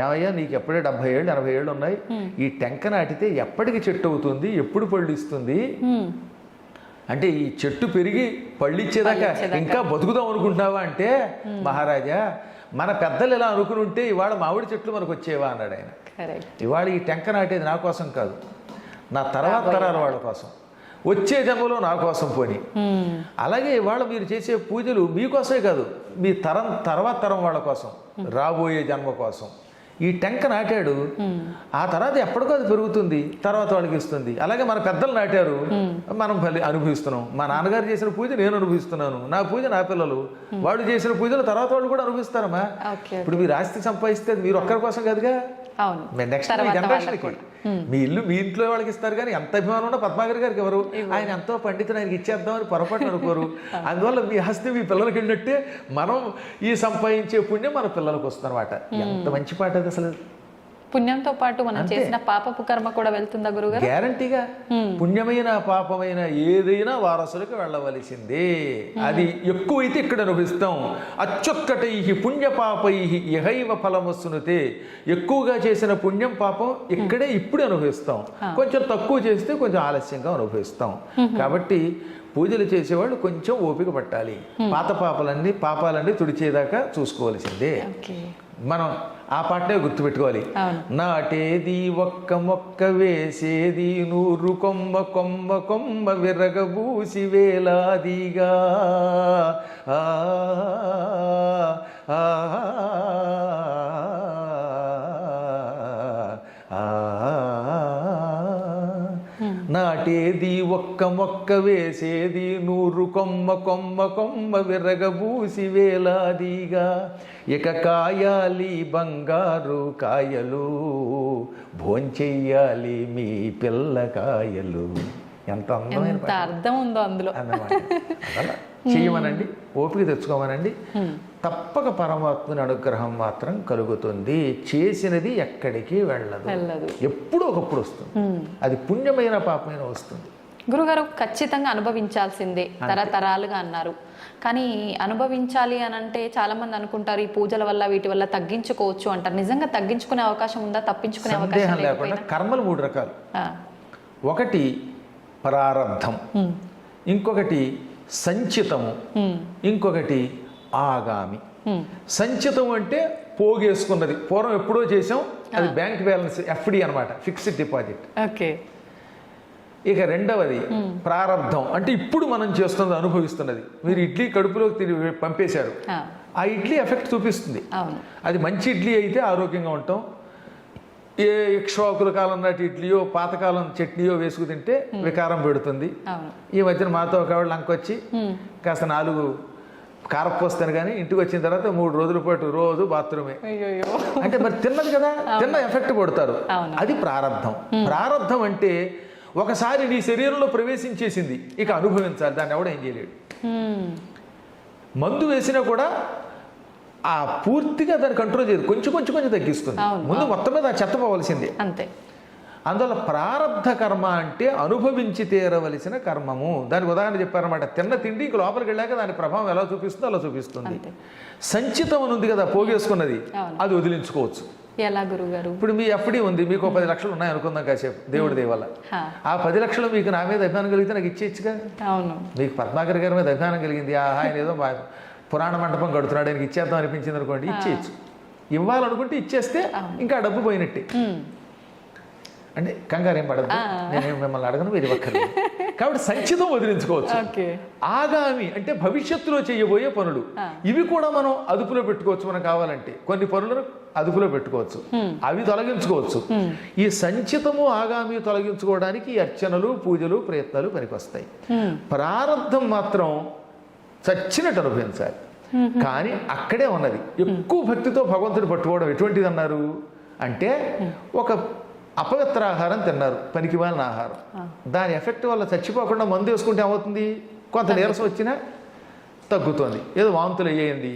ఏమయ్యా నీకు ఎప్పుడే 70 ఏళ్ళు 80 ఏళ్ళు ఉన్నాయి, ఈ టెంక నాటితే ఎప్పటికి చెట్టు అవుతుంది, ఎప్పుడు పళ్ళు ఇస్తుంది అంటే, ఈ చెట్టు పెరిగి పళ్ళు ఇచ్చేదాకా ఇంకా బతుకుదాం అనుకుంటున్నావా అంటే, మహారాజా మన పెద్దలు ఇలా అనుకుని ఉంటే ఇవాళ మామిడి చెట్లు మనకు వచ్చేవా అన్నాడు ఆయన. ఇవాళ ఈ టెంక నాటేది నా కోసం కాదు, నా తర్వాత తరాల వాళ్ళ కోసం, వచ్చే జన్మలో నా కోసం పోని. అలాగే ఇవాళ మీరు చేసే పూజలు మీకోసమే కాదు, మీ తర్వాత తరం వాళ్ళ కోసం, రాబోయే జన్మ కోసం. ఈ టెంక నాటాడు, ఆ తర్వాత ఎప్పటికో అది పెరుగుతుంది, తర్వాత వాళ్ళకి ఇస్తుంది. అలాగే మన పెద్దలు నాటారు, మనం అనుభవిస్తున్నాం. మా నాన్నగారు చేసిన పూజ నేను అనుభవిస్తున్నాను, నా పూజ నా పిల్లలు, వాళ్ళు చేసిన పూజలు తర్వాత వాళ్ళు కూడా అనుభవిస్తారమ్మా. ఇప్పుడు మీరు ఆస్తి సంపాదిస్తే మీరు ఒక్కరి కోసం కాదుగా, నెక్స్ట్ మీ జనరేషన్కి. మీ ఇల్లు మీ ఇంట్లో వాళ్ళకి ఇస్తారు, కానీ ఎంత అభిమానం ఉన్నా పద్మాగర్ గారికి ఎవరు, ఆయన ఎంతో పండితులు, ఆయనకి ఇచ్చేద్దామని పొరపాటు అనుకోరు. అందువల్ల మీ ఆస్తి మీ పిల్లలకి వెళ్ళినట్టే మనం ఈ సంపాదించే పుణ్యం మన పిల్లలకు వస్తుంది అనమాట. ఎంత మంచి పాట అది అసలు. పుణ్యంతో పాటు మనం చేసిన పాపపు కర్మ కూడా వెళ్తుందా గురుగారు? గ్యారంటీగా పుణ్యమైన పాపమైన ఏదైనా వారసులకు వెళ్ళవలసిందే. అది ఎక్కువైతే ఇక్కడ అనుభవిస్తాం. అత్యుత్కటై పుణ్యపాపై ఇహైవ ఫలమస్సునుతే. ఎక్కువగా చేసిన పుణ్యం పాపం ఇక్కడే ఇప్పుడు అనుభవిస్తాం, కొంచెం తక్కువ చేస్తే కొంచెం ఆలస్యంగా అనుభవిస్తాం. కాబట్టి పూజలు చేసేవాళ్ళు కొంచెం ఓపిక పట్టాలి. పాపాలన్నీ తుడిచేదాకా చూసుకోవాల్సిందే. మనం ఆ పాటనే గుర్తుపెట్టుకోవాలి. నాటేది ఒక్క మొక్క వేసేది 100 కొమ్మ కొమ్మ కొమ్మ విరగబూసి వేలాదిగా. నాటేది ఒక్క మొక్క వేసేది 100 కొమ్మ కొమ్మ కొమ్మ విరగబూసి వేలాదిగా. ఇక కాయాలి బంగారు కాయలు, భోంచెయ్యాలి మీ పిల్లకాయలు. ఎంత అందమైన అర్థం ఉందో అందులో అన్నమాట. అలా చెయ్యమనండి, ఓపిక తెచ్చుకోమనండి. తప్పక పరమాత్మని అనుగ్రహం మాత్రం కలుగుతుంది. చేసినది ఎక్కడికి వెళ్ళదు, ఎప్పుడూ ఒకప్పుడు వస్తుంది. అది పుణ్యమైన పాపమైన వస్తుంది. గురుగారు, ఖచ్చితంగా అనుభవించాల్సిందే తరతరాలుగా అన్నారు. కానీ అనుభవించాలి అని అంటే చాలా మంది అనుకుంటారు ఈ పూజల వల్ల వీటి వల్ల తగ్గించుకోవచ్చు అంటారు. నిజంగా తగ్గించుకునే అవకాశం ఉందా? తప్పించుకునే అవకాశం లేకుండా కర్మలు 3 రకాలు. ఒకటి ప్రారబ్ధం, ఇంకొకటి సంచితము, ఇంకొకటి ఆగామి. సంచితం అంటే పోగేసుకున్నది, పూర్వం ఎప్పుడో చేసాం, అది బ్యాంక్ బ్యాలెన్స్, FD అనమాట, ఫిక్స్డ్ డిపాజిట్. ఓకే. ఇక రెండవది ప్రారబ్ధం, అంటే ఇప్పుడు మనం చేస్తున్నది, అనుభవిస్తున్నది. మీరు ఇడ్లీ కడుపులోకి పంపేశారు, ఆ ఇడ్లీ ఎఫెక్ట్ చూపిస్తుంది. అది మంచి ఇడ్లీ అయితే ఆరోగ్యంగా ఉంటాం. ఏ ఇక్ష్వాకుల కాలం నాటి ఇడ్లీయో పాతకాలం చట్నీయో వేసుకు తింటే వికారం పెడుతుంది. ఈ మధ్యన మాతో ఒక ఆవిడ లంకొచ్చి కాస్త 4 కారపోస్తాను కానీ ఇంటికి వచ్చిన తర్వాత 3 రోజుల పాటు రోజు బాత్రూమే. అంటే మరి తిన్నది కదా, తిన్న ఎఫెక్ట్ పడతారు. అది ప్రారబ్ధం. ప్రారబ్ధం అంటే ఒకసారి నీ శరీరంలో ప్రవేశించేసింది, ఇక అనుభవించాలి, దాన్ని ఎవడ ఏం చేయలేడు. మందు వేసినా కూడా ఆ పూర్తిగా దాన్ని కంట్రోల్ చేయదు, కొంచెం కొంచెం కొంచెం తగ్గిస్తుంది. ముందు మొత్తం మీద చెత్త పోవలసిందే. అంతే. అందువల్ల ప్రారబ్ధ కర్మ అంటే అనుభవించి తీరవలసిన కర్మము. దానికి ఉదాహరణ చెప్పారన్నమాట. తిన్న తిండి ఇంక లోపలికి వెళ్ళాక దాని ప్రభావం ఎలా చూపిస్తుందో అలా చూపిస్తుంది. సంచితం అని ఉంది కదా, పోగేసుకున్నది, అది వదిలించుకోవచ్చు. ఎలా గురుగారు? ఇప్పుడు మీ FD ఉంది, మీకు 10 లక్షలు ఉన్నాయి అనుకుందాం కాసేపు, దేవుడి దయ వల్ల. ఆ 10 లక్షలు మీకు నా మీద అభిమానం కలిగితే నాకు ఇచ్చేయచ్చుగా. మీకు పద్మాకర్ గారి మీద అభిమానం కలిగింది, ఆయన ఏదో పురాణ మండపం కడుతున్నాడు, ఆయనకి ఇచ్చేద్దాం అనిపించింది అనుకోండి, ఇచ్చేయచ్చు. ఇవ్వాలనుకుంటే ఇచ్చేస్తే ఇంకా డబ్బు పోయినట్టే. అంటే కంగారు ఏం పడదు, నేనేం మిమ్మల్ని అడగను, మీరు ఇవ్వక్కర్లేదు. కాబట్టి సంచితం వదిలించుకోవచ్చు. ఆగామి అంటే భవిష్యత్తులో చేయబోయే పనులు, ఇవి కూడా మనం అదుపులో పెట్టుకోవచ్చు. మనం కావాలంటే కొన్ని పనులను అదుపులో పెట్టుకోవచ్చు, అవి తొలగించుకోవచ్చు. ఈ సంచితము ఆగామి తొలగించుకోవడానికి ఈ అర్చనలు, పూజలు, ప్రయత్నాలు పనికొస్తాయి. ప్రారంధం మాత్రం చచ్చినట్టు అనుభవించాలి. కానీ అక్కడే ఉన్నది. ఎక్కువ భక్తితో భగవంతుని పట్టుకోవడం ఎటువంటిది అన్నారు అంటే, ఒక అపవిత్ర ఆహారం తిన్నారు, పనికిమాలిన ఆహారం, దాని ఎఫెక్ట్ వల్ల చచ్చిపోకుండా మందు వేసుకుంటే ఏమవుతుంది, కొంత నీరసం వచ్చినా తగ్గుతుంది, ఏదో వాంతులు అయ్యింది,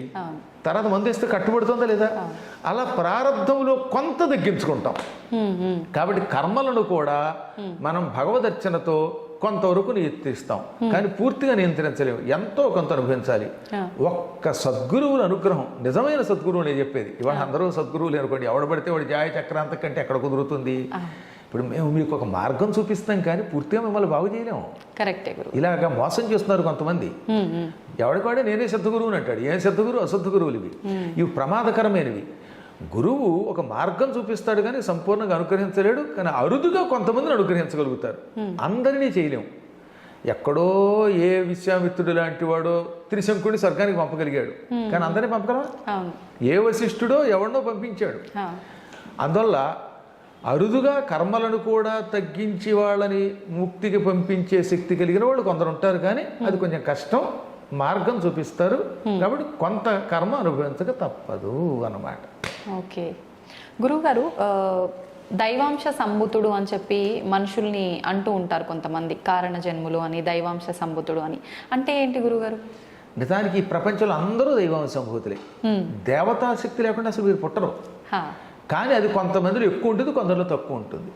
తర్వాత మందు వేస్తే కట్టుబడుతుందా లేదా. అలా ప్రారంధంలో కొంత తగ్గించుకుంటాం. కాబట్టి కర్మలను కూడా మనం భగవదర్చనతో కొంతవరకు నియంత్రిస్తాం, కానీ పూర్తిగా నియంత్రించలేము, ఎంతో కొంత అనుభవించాలి. ఒక్క సద్గురువుల అనుగ్రహం, నిజమైన సద్గురువు నేను చెప్పేది. ఇవాళ అందరూ సద్గురువులు అనుకోండి, ఎవడబడితే వాడు జాయ చక్రాంత కంటే ఎక్కడ కుదురుతుంది. ఇప్పుడు మేము మీకు ఒక మార్గం చూపిస్తాం, కానీ పూర్తిగా మిమ్మల్ని బాగు చేయలేము. కరెక్టే. ఇలాగా మోసం చేస్తున్నారు కొంతమంది. ఎవడికాడే నేనే సద్గురువుని అంటాడు. ఏం సద్గురువు? అసద్దు గురువులు ఇవి. ఇవి ప్రమాదకరమైనవి. గురువు ఒక మార్గం చూపిస్తాడు కానీ సంపూర్ణంగా అనుగ్రహించలేడు. కానీ అరుదుగా కొంతమందిని అనుగ్రహించగలుగుతారు, అందరినీ చేయలేము. ఎక్కడో ఏ విశ్వామిత్రుడు లాంటి వాడో త్రిశంకుడిని స్వర్గానికి పంపగలిగాడు, కానీ అందరినీ పంపగలవా? ఏ వశిష్ఠుడో ఎవరినో పంపించాడు. అందువల్ల అరుదుగా కర్మలను కూడా తగ్గించి వాళ్ళని ముక్తికి పంపించే శక్తి కలిగిన వాళ్ళు కొందరు ఉంటారు, కానీ అది కొంచెం కష్టం. మార్గం చూపిస్తారు, కాబట్టి కొంత కర్మ అనుభవించక తప్పదు అన్నమాట. ఓకే గురువుగారు, దైవాంశ సంభూతుడు అని చెప్పి మనుషుల్ని అంటూ ఉంటారు కొంతమంది, కారణ జన్ములు అని, దైవాంశ సంభూతుడు అని అంటే ఏంటి గురుగారు? నిజానికి ఈ ప్రపంచంలో అందరూ దైవాంశ సంభూతులే. దేవతా శక్తి లేకుండా అసలు మీరు పుట్టరు. కానీ అది కొంతమందిలో ఎక్కువ ఉంటుంది, కొందరిలో తక్కువ ఉంటుంది.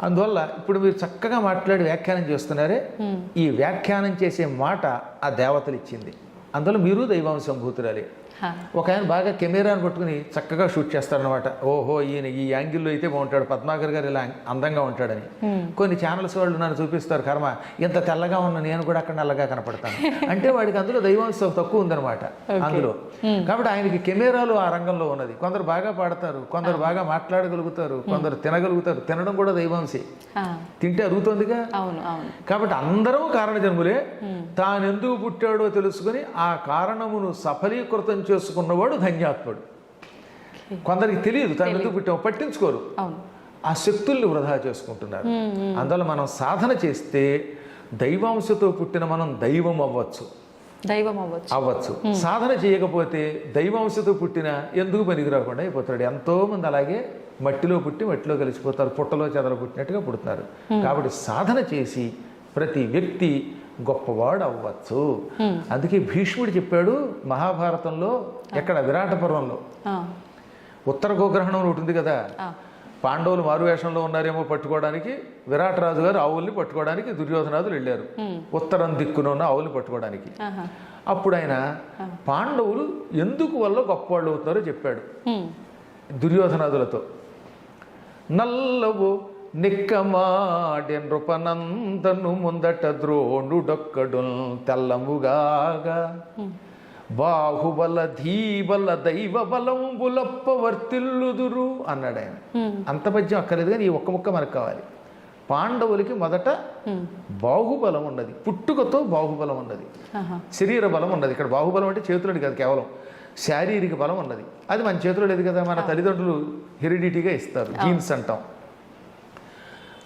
అందువల్ల ఇప్పుడు మీరు చక్కగా మాట్లాడి వ్యాఖ్యానం చేస్తున్నారే, ఈ వ్యాఖ్యానం చేసే మాట ఆ దేవతలు ఇచ్చింది. అందులో మీరు దైవాంశంభూతురాలే. ఒక ఆయన బాగా కెమెరాను పట్టుకుని చక్కగా షూట్ చేస్తారనమాట. ఓహో, ఈయన ఈ యాంగిల్లో అయితే బాగుంటాడు, పద్మాకర్ గారు ఇలా అందంగా ఉంటాడని. కొన్ని ఛానల్స్ వాళ్ళు నన్ను చూపిస్తారు, కర్మ ఇంత తెల్లగా ఉన్న నేను కూడా అక్కడ నల్లగా కనపడతాను అంటే వాడికి అందులో దైవాంశం తక్కువ ఉందనమాట అందులో. కాబట్టి ఆయనకి కెమెరాలు ఆ రంగంలో ఉన్నది. కొందరు బాగా పాడతారు, కొందరు బాగా మాట్లాడగలుగుతారు, కొందరు తినగలుగుతారు. తినడం కూడా దైవాంశే, తింటే అరుగుతుందిగా. కాబట్టి అందరం కారణ జన్ములే. తానెందుకు పుట్టాడో తెలుసుకుని ఆ కారణమును సఫలీకృతం చేసుకున్నవాడు ధన్యాత్ముడు. కొందరికి తెలియదు తాను ఎందుకు పుట్టామో, పట్టించుకోరు, ఆ శక్తుల్ని వృధా చేసుకుంటున్నారు. అందువల్ల మనం సాధన చేస్తే దైవాంశతో పుట్టిన మనం దైవం అవ్వచ్చు. సాధన చేయకపోతే దైవాంశతో పుట్టిన ఎందుకు పనికి రాకుండా అయిపోతాడు. ఎంతో మంది అలాగే మట్టిలో పుట్టి మట్టిలో కలిసిపోతారు, పుట్టలో చెదలు పుట్టినట్టుగా పుడుతున్నారు. కాబట్టి సాధన చేసి ప్రతి వ్యక్తి గొప్పవాడు అవ్వచ్చు. అందుకే భీష్ముడు చెప్పాడు మహాభారతంలో, ఎక్కడ విరాట పర్వంలో, ఉత్తర గోగ్రహణం ఉంటుంది కదా, పాండవులు మారువేషంలో ఉన్నారేమో పట్టుకోవడానికి, విరాటరాజు గారు ఆవుల్ని పట్టుకోవడానికి దుర్యోధనాదులు వెళ్ళారు ఉత్తరం దిక్కున ఉన్న ఆవుల్ని పట్టుకోవడానికి. అప్పుడు ఆయన పాండవులు ఎందుకు వల్ల గొప్పవాళ్ళు అవుతారో చెప్పాడు దుర్యోధనాదులతో. నల్లవు నిక్కమాడె నృపనందను ముందట ద్రోణుడొక్కడు తెల్లముగాగా బాహుబల ధీబల దైవ బలంబులప్ప వర్తిల్లుదురు అన్నాడు ఆయన. అంత పద్యం అక్కర్లేదు కానీ ఈ ఒక్క ముక్క మనకు కావాలి. పాండవులకి మొదట బాహుబలం ఉన్నది, పుట్టుకతో బాహుబలం ఉన్నది, శరీర బలం ఉన్నది. ఇక్కడ బాహుబలం అంటే చేతులని కాదు, కేవలం శారీరక బలం ఉన్నది. అది మన చేతిలో లేదు కదా, మన తల్లిదండ్రులు హెరిడిటీగా ఇస్తారు, జీన్స్ అంటాం.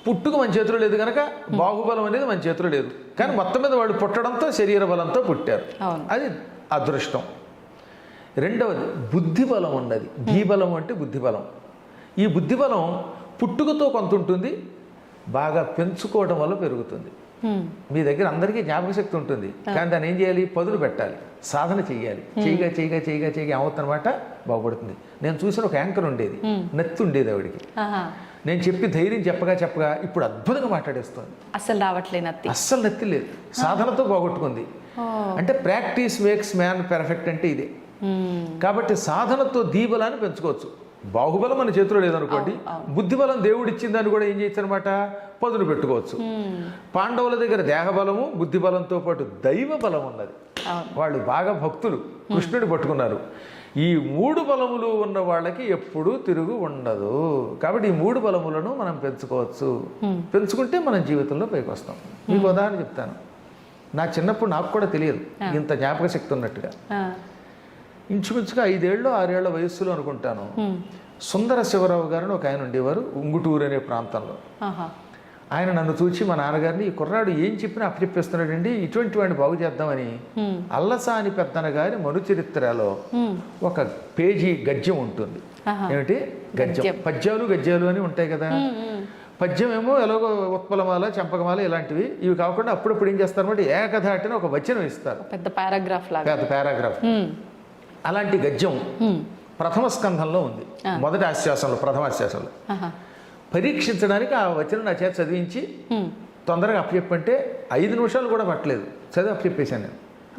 పుట్టుక మన చేతిలో లేదు కనుక బాహుబలం అనేది మన చేతిలో లేదు. కానీ మొత్తం మీద వాళ్ళు పుట్టడంతో శరీర బలంతో పుట్టారు, అది అదృష్టం. రెండవది బుద్ధిబలం ఉన్నది. ధీబలం అంటే బుద్ధిబలం. ఈ బుద్ధిబలం పుట్టుకతో కొంత ఉంటుంది, బాగా పెంచుకోవడం వల్ల పెరుగుతుంది. మీ దగ్గర అందరికీ జ్ఞాపక శక్తి ఉంటుంది, కానీ దాన్ని ఏం చేయాలి, పదులు పెట్టాలి, సాధన చేయాలి. చేయగా ఏమవుతుందన్నమాట, బాగుపడుతుంది. నేను చూసిన ఒక యాంకర్ ఉండేది, నెత్తి ఉండేది ఆవిడికి. నేను చెప్పి ధైర్యం చెప్పగా ఇప్పుడు అద్భుతంగా మాట్లాడేస్తుంది. అస్సలు నెత్తి లేదు, సాధనతో పోగొట్టుకుంది. అంటే ప్రాక్టీస్ మేక్స్ మ్యాన్ పెర్ఫెక్ట్ అంటే ఇదే. కాబట్టి సాధనతో దీబలాన్ని పెంచుకోవచ్చు. బాహుబలం మన చేతిలో లేదనుకోండి, బుద్ధిబలం దేవుడు ఇచ్చిందని కూడా ఏం చేయొచ్చు అనమాట, పదును పెట్టుకోవచ్చు. పాండవుల దగ్గర దేహబలము బుద్ధిబలంతో పాటు దైవ బలం ఉన్నది. వాళ్ళు బాగా భక్తులు, కృష్ణుడిని పట్టుకున్నారు. ఈ మూడు బలములు ఉన్న వాళ్ళకి ఎప్పుడూ తిరుగు ఉండదు. కాబట్టి ఈ మూడు బలములను మనం పెంచుకోవచ్చు. పెంచుకుంటే మనం జీవితంలో పైకి వస్తాం. మీకు ఉదాహరణ చెప్తాను. నా చిన్నప్పుడు నాకు కూడా తెలియదు ఇంత జ్ఞాపక శక్తి ఉన్నట్టుగా. ఇంచుమించుగా 5 ఏళ్ళు 6 ఏళ్ల వయస్సులో అనుకుంటాను, సుందర శివరావు గారిని ఒక ఆయన ఉండేవారు ఉంగుటూరు అనే ప్రాంతంలో. ఆయన నన్ను చూచి మా నాన్నగారిని, ఈ కుర్రాడు ఏం చెప్పినా అప్పచెప్పేస్తున్నాడండి, ఇటువంటి వాడిని బాగు చేద్దామని అల్లసాని పెద్దన గారి మనుచరిత్రలో ఒక పేజీ గద్యం ఉంటుంది. ఏమిటి గద్యం? పద్యాలు గద్యాలు అని ఉంటాయి కదా. పద్యం ఏమో ఎలాగో ఉత్పలమాల, చంపకమాల ఇలాంటివి. ఇవి కాకుండా అప్పుడప్పుడు ఏం చేస్తారన్నమాట, ఏకధాటిని ఒక వచనం ఇస్తారు, పెద్ద పారాగ్రాఫ్. అలాంటి గద్యం ప్రథమ స్కంధంలో ఉంది, మొదటి ఆశ్వాసంలో, ప్రథమ ఆశ్వాసంలో. పరీక్షించడానికి ఆ వచనం నా చేత చదివించి తొందరగా అప్పచెప్పంటే 5 నిమిషాలు కూడా పట్టలేదు, చదివి అప్పచెప్పేశాను నేను.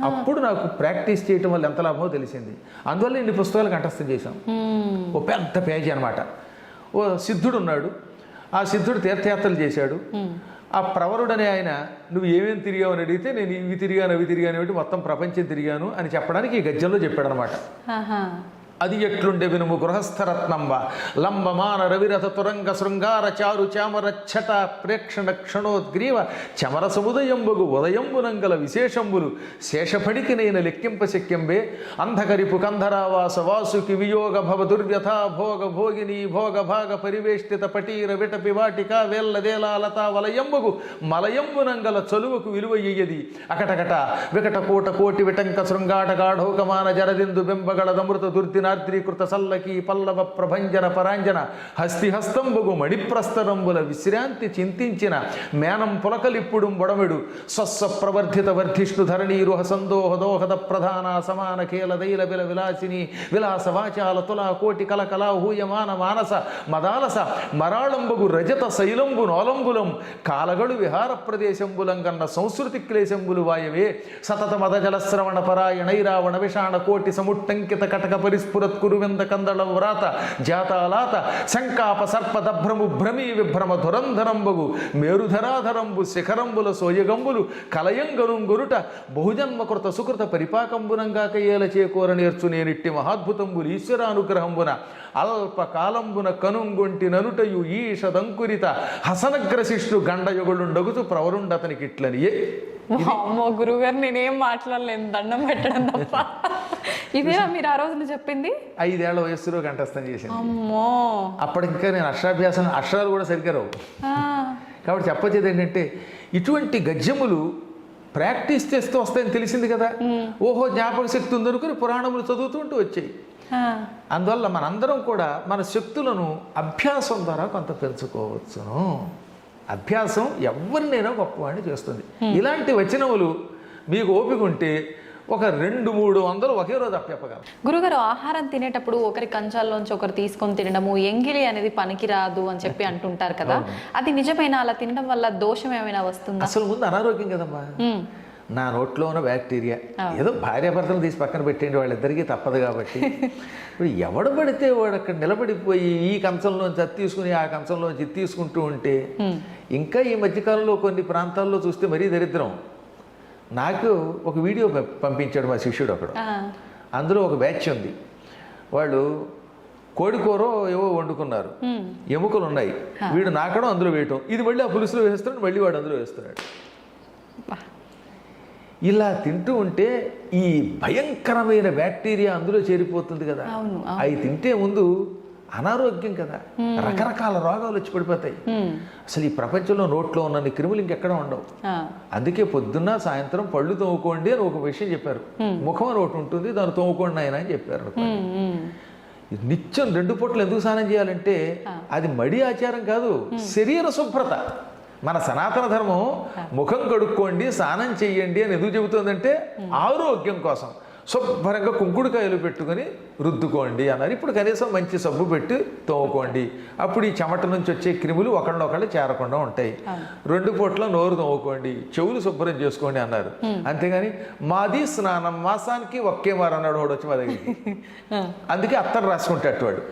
అప్పుడు నాకు ప్రాక్టీస్ చేయటం వల్ల ఎంత లాభమో తెలిసింది. అందువల్ల ఇన్ని పుస్తకాలు కంఠస్థం చేశాం. ఓ పెద్ద పేజీ అనమాట. ఓ సిద్ధుడు ఉన్నాడు, ఆ సిద్ధుడు తీర్థయాత్రలు చేశాడు. ఆ ప్రవరుడు అనే ఆయన, నువ్వు ఏమేమి తిరిగావు అని అడిగితే, నేను ఇవి తిరిగాను అవి తిరిగాను ఏమిటి, మొత్తం ప్రపంచం తిరిగాను అని చెప్పడానికి ఈ గద్యంలో చెప్పాడనమాట. అది ఎట్లుండే వినుము గృహస్థరత్నంబ లంబమాన రవిరథ తురంగ శృంగార చారు చామరచ్చట ప్రేక్షణ క్షణోద్గ్రీవ చమర సముదయంబగు ఉదయంబునంగల విశేషంబులు శేషపడికి నేను లెక్కింప శక్యంబే అంధకరిపు కంధరావాస వాసుకి వియోగ భవ దుర్వ్యథా భోగ భోగిని భోగ భాగ పరివేష్టిత పటీర విటపి వాటిక వేల్లదేలా లతా వలయంబగు మలయంబునంగల చలువకు విలువయ్యది అకటకట వికట కోట కోటి విటంక శృంగాట గాఢోకమాన జరదిందు బింబగళదమృత దుర్దిన ఆర్ద్రీకృత సల్లకి పల్లవ ప్రభంజన పరాంజన హస్తిహస్తంబుగు మణిప్రస్తరంబుల విశ్రాంతి చింతించిన మేనం పులకలిప్పుడు బొడమెడు స్వస్వ ప్రవర్ధిత వర్ధిష్ణు ధరణీరుహ సందోహ దోహద ప్రధాన సమాన ఖేల దైల బిల విలాసిని విలాస వాచాల తులా కోటి కలకలా హూయమాన మానస మదాలస మరాళంబగు రజత శైలంబు నోలంబులం కాలగడు విహార ప్రదేశంబులం కన్న సంస్కృతి క్లేశంబులు వాయవే సతత మదజల శ్రవణ పరాయణైరావణ విషాణ కోటి సముట్టంకిత కటక పరిస్ఫురత్ కురువింద కందళ వ్రాత జాతాలాత శంకాప సర్ప దభ్రము భ్రమీ విభ్రమ ధురంధరంబగు మేరుధరాధరంబు శిఖరంబుల సోయగంబులు కలయంగనుంగురుట బహుజన్మకృత సుకృత పరిపాకంబునంగా కయ్యేల చేకూర నేర్చు నేనిట్టి మహాద్భుతంబులు ఈశ్వరానుగ్రహంబున అల్పకాలంబున కనుంగొంటి ననుటయు ఈషదంకురిత హసనగ్రశిష్టు గండయుగులుండగుతూ ప్రవరుండతనికి ఇట్లనియే. అమ్మో గురుగారు నేనేం మాట్లాడలేను, దండం పెట్టడం తప్ప. ఇదేనా మీరు ఆ రోజున చెప్పింది? 5 ఏళ్ల వయస్సులో కంఠస్థం చేసింది. అమ్మో, అప్పటికా నేను అక్షరాలు కూడా సరిగ్గా రావు. కాబట్టి చెప్పొచ్చేది ఏంటంటే ఇటువంటి గద్యములు ప్రాక్టీస్ చేస్తూ వస్తాయని తెలిసింది కదా. ఓహో జ్ఞాపక శక్తి ఉందనుకుని పురాణములు చదువుతుంటూ వచ్చాయి. అందువల్ల మనందరం కూడా మన శక్తులను అభ్యాసం ద్వారా కొంత పెంచుకోవచ్చును. అభ్యాసం ఎవరినైనా గొప్పవాడిని చేస్తుంది. ఇలాంటి వచనములు మీకు ఓపిక ఉంటే ఒక 200-300 ఒకే రోజు అప్పచెప్పగలరు. గురుగారు, ఆహారం తినేటప్పుడు ఒకరి కంచాల్లోంచి ఒకరు తీసుకొని తినడము, ఎంగిలి అనేది పనికిరాదు అని చెప్పి అంటుంటారు కదా, అది నిజమైన? అలా తినడం వల్ల దోషం ఏమైనా వస్తుందా? అసలు ముందు అనారోగ్యం కదమ్మా. నా నోట్లో ఉన్న బ్యాక్టీరియా ఏదో భార్యాభర్తలు తీసి పక్కన పెట్టేయండి, వాళ్ళిద్దరికీ తప్పదు కాబట్టి. ఇప్పుడు ఎవడు పడితే వాడు అక్కడ నిలబడిపోయి ఈ కంచంలోంచి అది తీసుకుని ఆ కంచంలోంచి ఇది తీసుకుంటూ ఉంటే, ఇంకా ఈ మధ్యకాలంలో కొన్ని ప్రాంతాల్లో చూస్తే మరీ దరిద్రం. నాకు ఒక వీడియో పంపించాడు మా శిష్యుడు ఒకడు. అందులో ఒక బ్యాచ్ ఉంది. వాళ్ళు కోడికూర ఏవో వండుకున్నారు, ఎముకలు ఉన్నాయి, వీడు నాకడం అందులో వేయటం, ఇది మళ్ళీ ఆ పులుసులో వేస్తున్నాడు, మళ్ళీ వాడు అందులో వేస్తున్నాడు. ఇలా తింటూ ఉంటే ఈ భయంకరమైన బ్యాక్టీరియా అందులో చేరిపోతుంది కదా. అవి తింటే ముందు అనారోగ్యం కదా, రకరకాల రోగాలు వచ్చి పడిపోతాయి. అసలు ఈ ప్రపంచంలో నోట్లో ఉన్న క్రిములు ఇంకెక్కడ ఉండవు. అందుకే పొద్దున్న సాయంత్రం పళ్ళు తోముకోండి అని ఒక విషయం చెప్పారు. ముఖం అని ఒకటి ఉంటుంది, దాన్ని తోముకోండి ఆయన అని చెప్పారు. నిత్యం 2 పూటలు ఎందుకు స్నానం చేయాలంటే అది మడి ఆచారం కాదు, శరీర శుభ్రత. మన సనాతన ధర్మం ముఖం కడుక్కోండి, స్నానం చెయ్యండి అని ఎందుకు చెబుతుందంటే ఆరోగ్యం కోసం. శుభ్రంగా కుంకుడుకాయలు పెట్టుకొని రుద్దుకోండి అన్నారు. ఇప్పుడు కనీసం మంచి సబ్బు పెట్టి తోముకోండి, అప్పుడు ఈ చెమట నుంచి వచ్చే క్రిములు ఒకళ్ళొకళ్ళు చేరకుండా ఉంటాయి. 2 పూట్ల నోరు తోముకోండి, చెవులు శుభ్రం చేసుకోండి అన్నారు. అంతేగాని మాది స్నానం మాసానికి ఒకే మారు అన్నాడు వాడు వచ్చి మా దగ్గరికి. అందుకే అత్తరు రాసుకుంటాడు వాడు.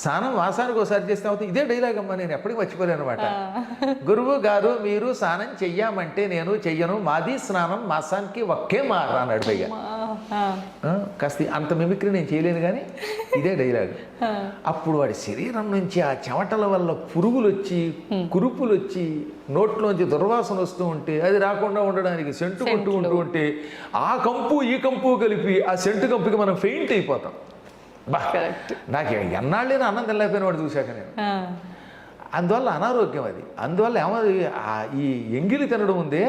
స్నానం మాసానికి ఒకసారి చేస్తే అవుతుంది. ఇదే డైలాగ్ అమ్మా, నేను ఎప్పటికీ మర్చిపోలేను అనమాట. గురువు గారు మీరు స్నానం చెయ్యమంటే నేను చెయ్యను, మాది స్నానం మాసానికి ఒకే మారు అన్నాడు. పైగా కాస్త అంత మిమిక్రీ నేను చేయలేను కానీ ఇదే డైలాగ్. అప్పుడు వాడి శరీరం నుంచి ఆ చెమటల వల్ల పురుగులు వచ్చి కురుపులు వచ్చి నోట్లోంచి దుర్వాసన వస్తూ ఉంటే అది రాకుండా ఉండడానికి సెంటు కొట్టుకుంటూ ఉంటే ఆ కంపు ఈ కంపు కలిపి ఆ సెంటు కంపుకి మనం ఫెయింట్ అయిపోతాం. నాకు ఎన్నాళ్ళైనా అన్నం తినలేకపోయిన వాడు చూశాక నేను. అందువల్ల అనారోగ్యం అది. అందువల్ల ఏమది ఈ ఎంగిలి తినడం ఉందే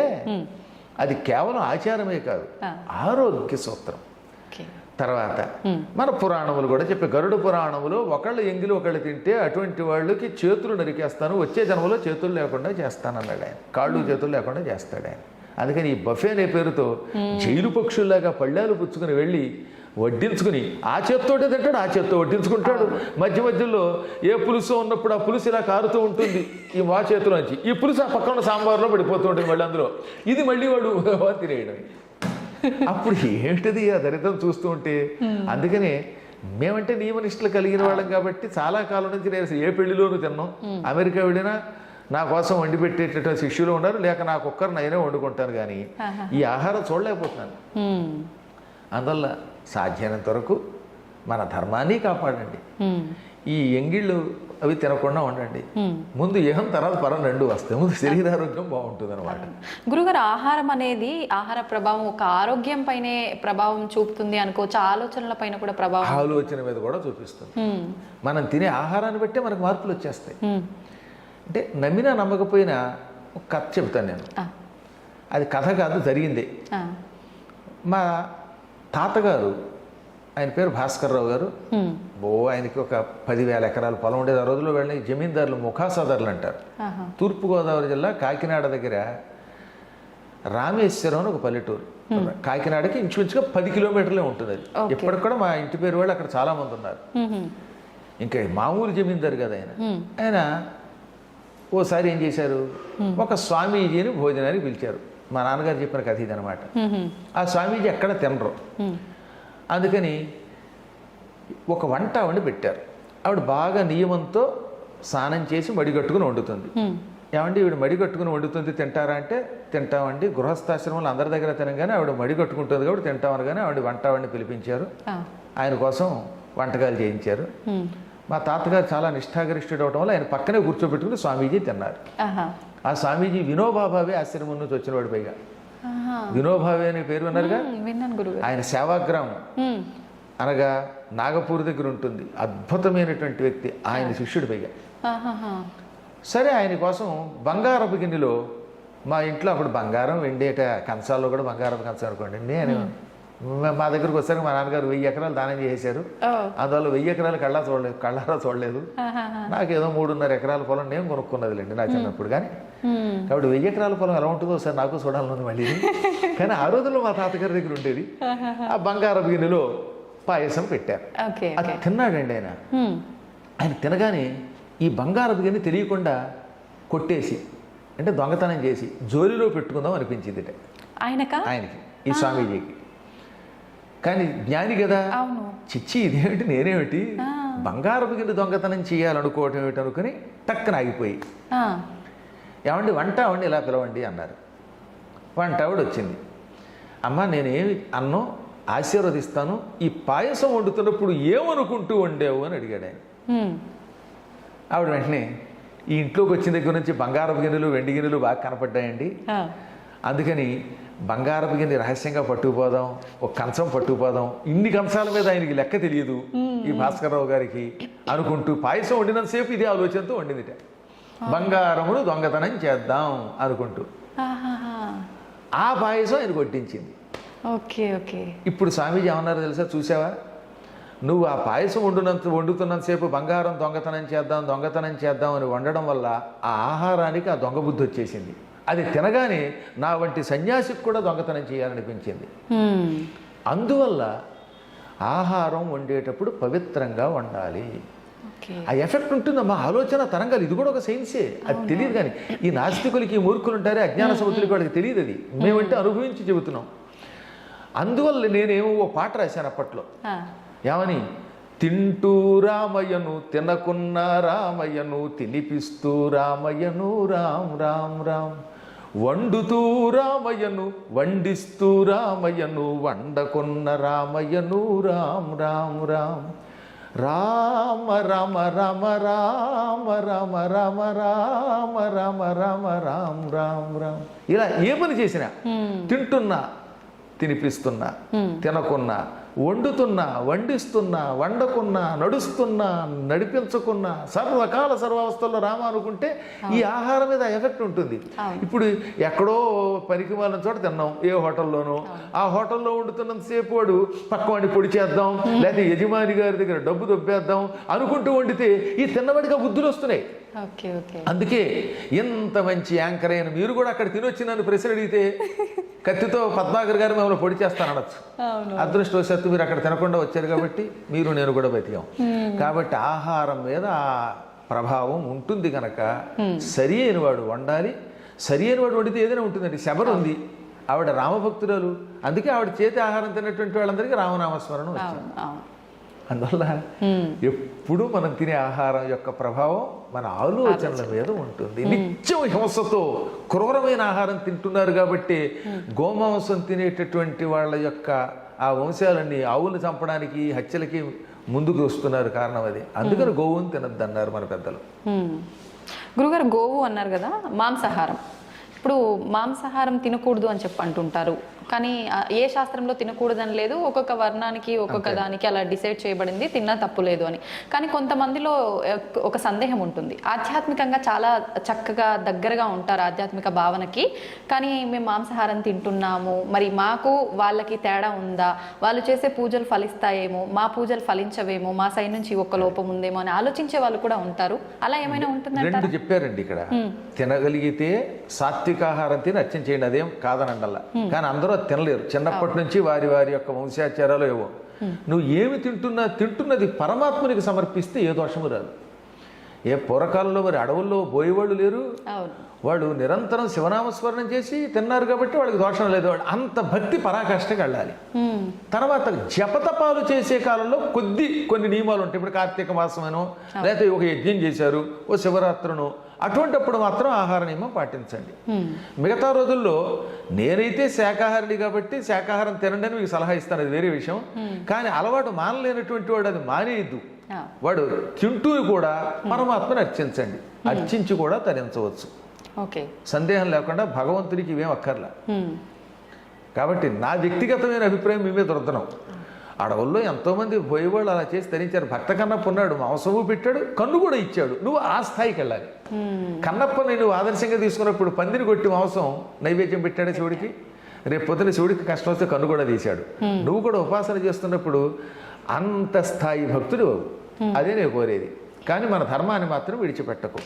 అది కేవలం ఆచారమే కాదు, ఆరోగ్య సూత్రం. తర్వాత మన పురాణములు కూడా చెప్పే, గరుడ పురాణములో ఒకళ్ళు ఎంగిలి ఒకళ్ళు తింటే అటువంటి వాళ్ళకి చేతులు నరికేస్తాను, వచ్చే జన్మలో చేతులు లేకుండా చేస్తానన్నాడు ఆయన, కాళ్ళు చేతులు లేకుండా చేస్తాడు ఆయన. అందుకని ఈ బఫే అనే పేరుతో జైలు పక్షుల్లాగా పళ్ళాలు పుచ్చుకుని వెళ్ళి వడ్డించుకుని ఆ చేత్తోటే తింటాడు, ఆ చేత్తో వడ్డించుకుంటాడు. మధ్య మధ్యలో ఏ పులుసు ఉన్నప్పుడు ఆ పులుసు ఇలా కారుతూ ఉంటుంది ఈ మా చేతిలోంచి, ఈ పులుసు ఆ పక్కన సాంబార్లో పడిపోతూ ఉంటుంది మళ్ళీ అందులో, ఇది మళ్ళీ వాడు తినేయడం. అప్పుడు ఏంటిది ఆ దరిద్రం చూస్తూ ఉంటే. అందుకనే మేమంటే నియమనిష్టలు కలిగిన వాళ్ళం కాబట్టి చాలా కాలం నుంచి నేను ఏ పెళ్లిలోనూ తిన్నాం. అమెరికా వెళ్ళినా నా కోసం వండి పెట్టేటటువంటి శిష్యులు ఉన్నారు, లేక నాకు ఒక్కరు నేనే వండుకుంటాను, కానీ ఈ ఆహారం చూడలేకపోతున్నాను. అందువల్ల సాధ్యమైనంత వరకు మన ధర్మాన్ని కాపాడండి. ఈ ఎంగిళ్ళు అవి తినకుండా ఉండండి. ముందు ఏహం తర్వాత పరం 2 వస్తాయి. ముందు శరీరారోగ్యం బాగుంటుంది అనమాట. గురుగారు, ఆహారం అనేది ఆహార ప్రభావం ఒక ఆరోగ్యం పైనే ప్రభావం చూపుతుంది అనుకోవచ్చు, ఆలోచనల పైన కూడా ప్రభావం, ఆలోచన మీద కూడా చూపిస్తుంది. మనం తినే ఆహారాన్ని బట్టే మనకు మార్పులు వచ్చేస్తాయి. అంటే నమ్మినా నమ్మకపోయినా ఒక కథ చెబుతాను నేను. అది కథ కాదు, జరిగిందే. మా తాతగారు ఆయన పేరు భాస్కర్రావు గారు. ఆయనకి ఒక 10,000 ఎకరాల పొలం ఉండేది. ఆ రోజుల్లో వెళ్ళి జమీందారులు ముఖాసదారులు అంటారు. తూర్పుగోదావరి జిల్లా కాకినాడ దగ్గర రామేశ్వరం అని ఒక పల్లెటూరు. కాకినాడకి ఇంచుమించుగా 10 కిలోమీటర్లే ఉంటుంది అది. ఇప్పటికి కూడా మా ఇంటి పేరు వాళ్ళు అక్కడ చాలా మంది ఉన్నారు. ఇంకా మామూలు జమీందారు కదా ఆయన ఓసారి ఏం చేశారు, ఒక స్వామీజీని భోజనానికి పిలిచారు. మా నాన్నగారు చెప్పిన కథ ఇది అనమాట. ఆ స్వామీజీ ఎక్కడ తినరు, అందుకని ఒక వంట వండి పెట్టారు. ఆవిడ బాగా నియమంతో స్నానం చేసి మడిగట్టుకుని వండుతుంది. ఏమండి ఈవిడ మడిగట్టుకుని వండుతుంది, తింటారా అంటే తింటామండి. గృహస్థాశ్రమంలో అందరి దగ్గర తినగానే ఆవిడ మడిగట్టుకుంటుంది కాబట్టి తింటామని. కానీ ఆవిడ వంట వాడిని పిలిపించారు, ఆయన కోసం వంటకాలు చేయించారు. మా తాతగారు చాలా నిష్ఠాగరిష్ఠుడు అవడం వల్ల ఆయన పక్కనే కూర్చోబెట్టుకుని స్వామీజీ తిన్నారు. ఆ స్వామీజీ వినోబాభావే ఆశ్రమం నుంచి వచ్చినవాడు. పైగా వినోబావే అనే పేరు విన్నారుగా. ఆయన సేవాగ్రామం అనగా నాగపూర్ దగ్గర ఉంటుంది. అద్భుతమైనటువంటి వ్యక్తి, ఆయన శిష్యుడు పైగా. సరే ఆయన కోసం బంగారపు గిన్నెలో, మా ఇంట్లో అప్పుడు బంగారం వెండేట కంచాల్లో కూడా బంగారపు కంచం అనుకోండి. నేను మా దగ్గరకు వచ్చాక మా నాన్నగారు 1000 ఎకరాలు దానం చేశారు. అందువల్ల 1000 ఎకరాలు కళ్ళారా చూడలేదు. నాకేదో 3.5 ఎకరాల పొలం నేను కొనుక్కున్నదిలేండి నా చిన్నప్పుడు. కానీ కాబట్టి 1000 ఎకరాల పొలం ఎలా ఉంటుందో ఒకసారి నాకు చూడాలని మళ్ళీ. కానీ ఆ రోజుల్లో మా తాతగారి దగ్గర ఉండేది. ఆ బంగారపు గిన్నెలో పాయసం పెట్టారు. అది తిన్నాడండి ఆయన. ఆయన తినగానే ఈ బంగారపు గిన్నె తెలియకుండా కొట్టేసి, అంటే దొంగతనం చేసి జోలిలో పెట్టుకుందాం అనిపించింది ఆయనకి, ఈ స్వామీజీకి. కానీ జ్ఞాని కదా, చిచ్చి ఇదేమిటి, నేనేమిటి బంగారపు గిన్నె దొంగతనం చేయాలనుకోవటం ఏమిటి అనుకుని టక్కన ఆగిపోయి, ఏమండి వంట అవండి ఇలా పిలవండి అన్నారు. వంట ఆవిడ వచ్చింది. అమ్మ నేనేమి అన్నో ఆశీర్వదిస్తాను, ఈ పాయసం వండుతున్నప్పుడు ఏమనుకుంటూ వండావు అని అడిగాడు ఆయన. ఆవిడ వెంటనే, ఈ ఇంట్లోకి వచ్చిన దగ్గర నుంచి బంగారపు గిన్నెలు వెండి గిన్నెలు బాగా కనపడ్డాయండి, అందుకని బంగారపు గిన్నె రహస్యంగా పట్టుకుపోదాం, ఒక కంచం పట్టుకుపోదాం. ఇన్ని కంచాల మీద ఆయనకి లెక్క తెలియదు ఈ భాస్కర్రావు గారికి అనుకుంటూ పాయసం వండినంతసేపు ఇదే ఆలోచనతో వండిందిట. బంగారమును దొంగతనం చేద్దాం అనుకుంటూ ఆ పాయసం ఆయన కొట్టించింది. ఇప్పుడు స్వామీజీ ఏమన్నారో తెలుసా, చూసావా నువ్వు ఆ పాయసం వండుతున్నంతసేపు బంగారం దొంగతనం చేద్దాం అని వండడం వల్ల ఆ ఆహారానికి ఆ దొంగ బుద్ధి వచ్చేసింది. అది తినగానే నా వంటి సన్యాసికి కూడా దొంగతనం చేయాలనిపించింది. అందువల్ల ఆహారం వండేటప్పుడు పవిత్రంగా వండాలి. ఆ ఎఫెక్ట్ ఉంటుందమ్మా, ఆలోచన తరంగాలు. ఇది కూడా ఒక సైన్సే, అది తెలియదు. కానీ ఈ నాస్తికులకి, మూర్ఖులు ఉంటారే, అజ్ఞాన సముద్రులకి, వాళ్ళకి తెలియదు. అది మేమంటే అనుభవించి చెబుతున్నాం. అందువల్ల నేనేమో ఓ పాట రాశాను అప్పట్లో. ఏమని, తింటూ రామయ్యను తినకున్న రామయ్యను తినిపిస్తూ రామయ్యను రామ్ రామ్ రామ్, వండుతూ రామయ్యను వండిస్తూ రామయ్యను వండకున్న రామయ్యను రామ్ రామ్ రామ్, రామ రామ రామ రామ రామ రామ రామ రామ రామ రామ్ రామ్ రామ్. ఇలా ఏ పని చేసినా, తింటున్నా తినిపిస్తున్నా, తినకున్నా, వండుతున్నా వండిస్తున్నా, వండకున్నా, నడుస్తున్నా నడిపించకున్నా, సర్వకాల సర్వావస్థల్లో రామ అనుకుంటే ఈ ఆహారం మీద ఎఫెక్ట్ ఉంటుంది. ఇప్పుడు ఎక్కడో పనికి వాళ్ళని చోట తిన్నాం, ఏ హోటల్లోనో, ఆ హోటల్లో వండుతున్నంతసేపు వాడు పక్క వాడిని పొడి చేద్దాం, లేకపోతే యజమాని గారి దగ్గర డబ్బు దొబ్బేద్దాం అనుకుంటూ వండితే ఈ తిన్నవాడిగా బుద్ధులు వస్తున్నాయి. అందుకే ఇంత మంచి యాంకర్ అయిన మీరు కూడా అక్కడ తినొచ్చి నన్ను ప్రశ్న అడిగితే కత్తితో పద్మాకర్ గారు మిమ్మల్ని పొడి చేస్తానడచ్చు. అదృష్టవశాత్తు మీరు అక్కడ తినకుండా వచ్చారు కాబట్టి మీరు నేను కూడా బతికాం. కాబట్టి ఆహారం మీద ఆ ప్రభావం ఉంటుంది కనుక సరి అయిన వాడు వండాలి. సరి అయిన వాడు వండితే ఏదైనా ఉంటుందండి. శబరి ఉంది, ఆవిడ రామభక్తురాలు, అందుకే ఆవిడ చేతి ఆహారం తిన్నటువంటి వాళ్ళందరికీ రామనామస్మరణ వచ్చింది. అందువల్ల ఎప్పుడు మనం తినే ఆహారం యొక్క ప్రభావం మన ఆలోచనల మీద ఉంటుంది. నిత్యం హింసతో క్రూరమైన ఆహారం తింటున్నారు కాబట్టి గోమాంసం తినేటటువంటి వాళ్ళ యొక్క ఆ వంశాలన్నీ ఆవులు చంపడానికి, హత్యలకి ముందుకు వస్తున్నారు. కారణం అది. అందుకని గోవుని తినద్దు అన్నారు మన పెద్దలు. గురుగారు, గోవు అన్నారు కదా, మాంసాహారం. ఇప్పుడు మాంసాహారం తినకూడదు అని చెప్పి అంటుంటారు. కానీ ఏ శాస్త్రంలో తినకూడదని లేదు, ఒక్కొక్క వర్ణానికి ఒక్కొక్క దానికి అలా డిసైడ్ చేయబడింది తిన్నా తప్పు లేదు అని. కానీ కొంతమందిలో ఒక సందేహం ఉంటుంది, ఆధ్యాత్మికంగా చాలా చక్కగా దగ్గరగా ఉంటారు ఆధ్యాత్మిక భావనకి, కానీ మేము మాంసాహారం తింటున్నాము, మరి మాకు వాళ్ళకి తేడా ఉందా, వాళ్ళు చేసే పూజలు ఫలిస్తాయేమో, మా పూజలు ఫలించవేమో, మా సైడ్ నుంచి ఒక లోపం ఉందేమో అని ఆలోచించే వాళ్ళు కూడా ఉంటారు. అలా ఏమైనా ఉంటుందంట? రెండు చెప్పారండి ఇక్కడ. తినగలిగితే సాత్వికాహారం తిని అర్చన చేయండి, అదేం కాదనండల్లా. కానీ అందరూ అది తినలేరు. చిన్నప్పటి నుంచి వారి వారి యొక్క వంశాచారాలు ఏవో. నువ్వు ఏమి తింటున్నది పరమాత్మునికి సమర్పిస్తే ఏ దోషము రాదు. ఏ పూర్వకాలంలో మరి అడవుల్లో పోయేవాళ్ళు లేరు, వాళ్ళు నిరంతరం శివనామస్మరణం చేసి తిన్నారు కాబట్టి వాళ్ళకి దోషం లేదు. వాళ్ళు అంత భక్తి పరాకాష్ఠకి వెళ్ళాలి. తర్వాత జపతపాలు చేసే కాలంలో కొన్ని నియమాలు ఉంటాయి. ఇప్పుడు కార్తీక మాసమనో లేకపోతే ఒక యజ్ఞం చేశారు, ఓ శివరాత్రును, అటువంటిప్పుడు మాత్రం ఆహార నియమం పాటించండి. మిగతా రోజుల్లో నేనైతే శాకాహారిని కాబట్టి శాకాహారం తినండి అని మీకు సలహా ఇస్తాను, అది వేరే విషయం. కానీ అలవాటు మానలేనటువంటి వాడు అది మానేయద్దు. వాడు తింటూ కూడా పరమాత్మను అర్చించండి, అర్చించి కూడా తరించవచ్చు. సందేహం లేకుండా భగవంతుడికి ఇవేం అక్కర్లా. కాబట్టి నా వ్యక్తిగతమైన అభిప్రాయం మీ మీద రుద్దనం. అడవుల్లో ఎంతోమంది పోయేవాళ్ళు అలా చేసి తరించారు. భక్త కన్నప్ప ఉన్నాడు, మాంసము పెట్టాడు, కన్ను కూడా ఇచ్చాడు. నువ్వు ఆ స్థాయికి వెళ్ళాలి. కన్నప్పని నువ్వు ఆదర్శంగా తీసుకున్నప్పుడు పందిని కొట్టి మాంసం నైవేద్యం పెట్టాడు శివుడికి. రేపు పొద్దున శివుడికి కష్టం వస్తే కన్ను కూడా తీశాడు. నువ్వు కూడా ఉపాసన చేస్తున్నప్పుడు అంత స్థాయి భక్తుడు. అదే నేను కోరేది. కానీ మన ధర్మాన్ని మాత్రం విడిచిపెట్టకు.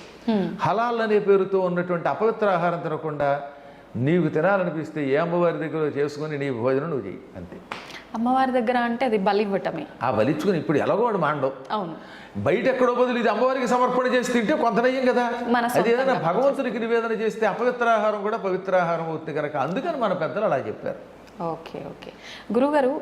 హలాల్ అనే పేరుతో ఉన్నటువంటి అపవిత్ర ఆహారం తినకుండా నీకు తినాలనిపిస్తే ఏ అమ్మవారి దగ్గర చేసుకుని నీ భోజనం నువ్వు చెయ్యి, అంతే. అమ్మవారి దగ్గర అంటే అది బలి ఇవ్వటమే. ఆ బలి ఇచ్చుకుని ఇప్పుడు ఎలాగోడు మాండవు. అవును, బయట ఎక్కడో బదులు ఇది అమ్మవారికి సమర్పణ చేసి తింటే కొంత నయ్యం కదా. అది ఏదైనా భగవంతుడికి నివేదన చేస్తే అపవిత్రాహారం కూడా పవిత్రాహారం అవుతుంది కనుక అందుకని మన పెద్దలు అలా చెప్పారు. ఓకే ఓకే గురుగారు,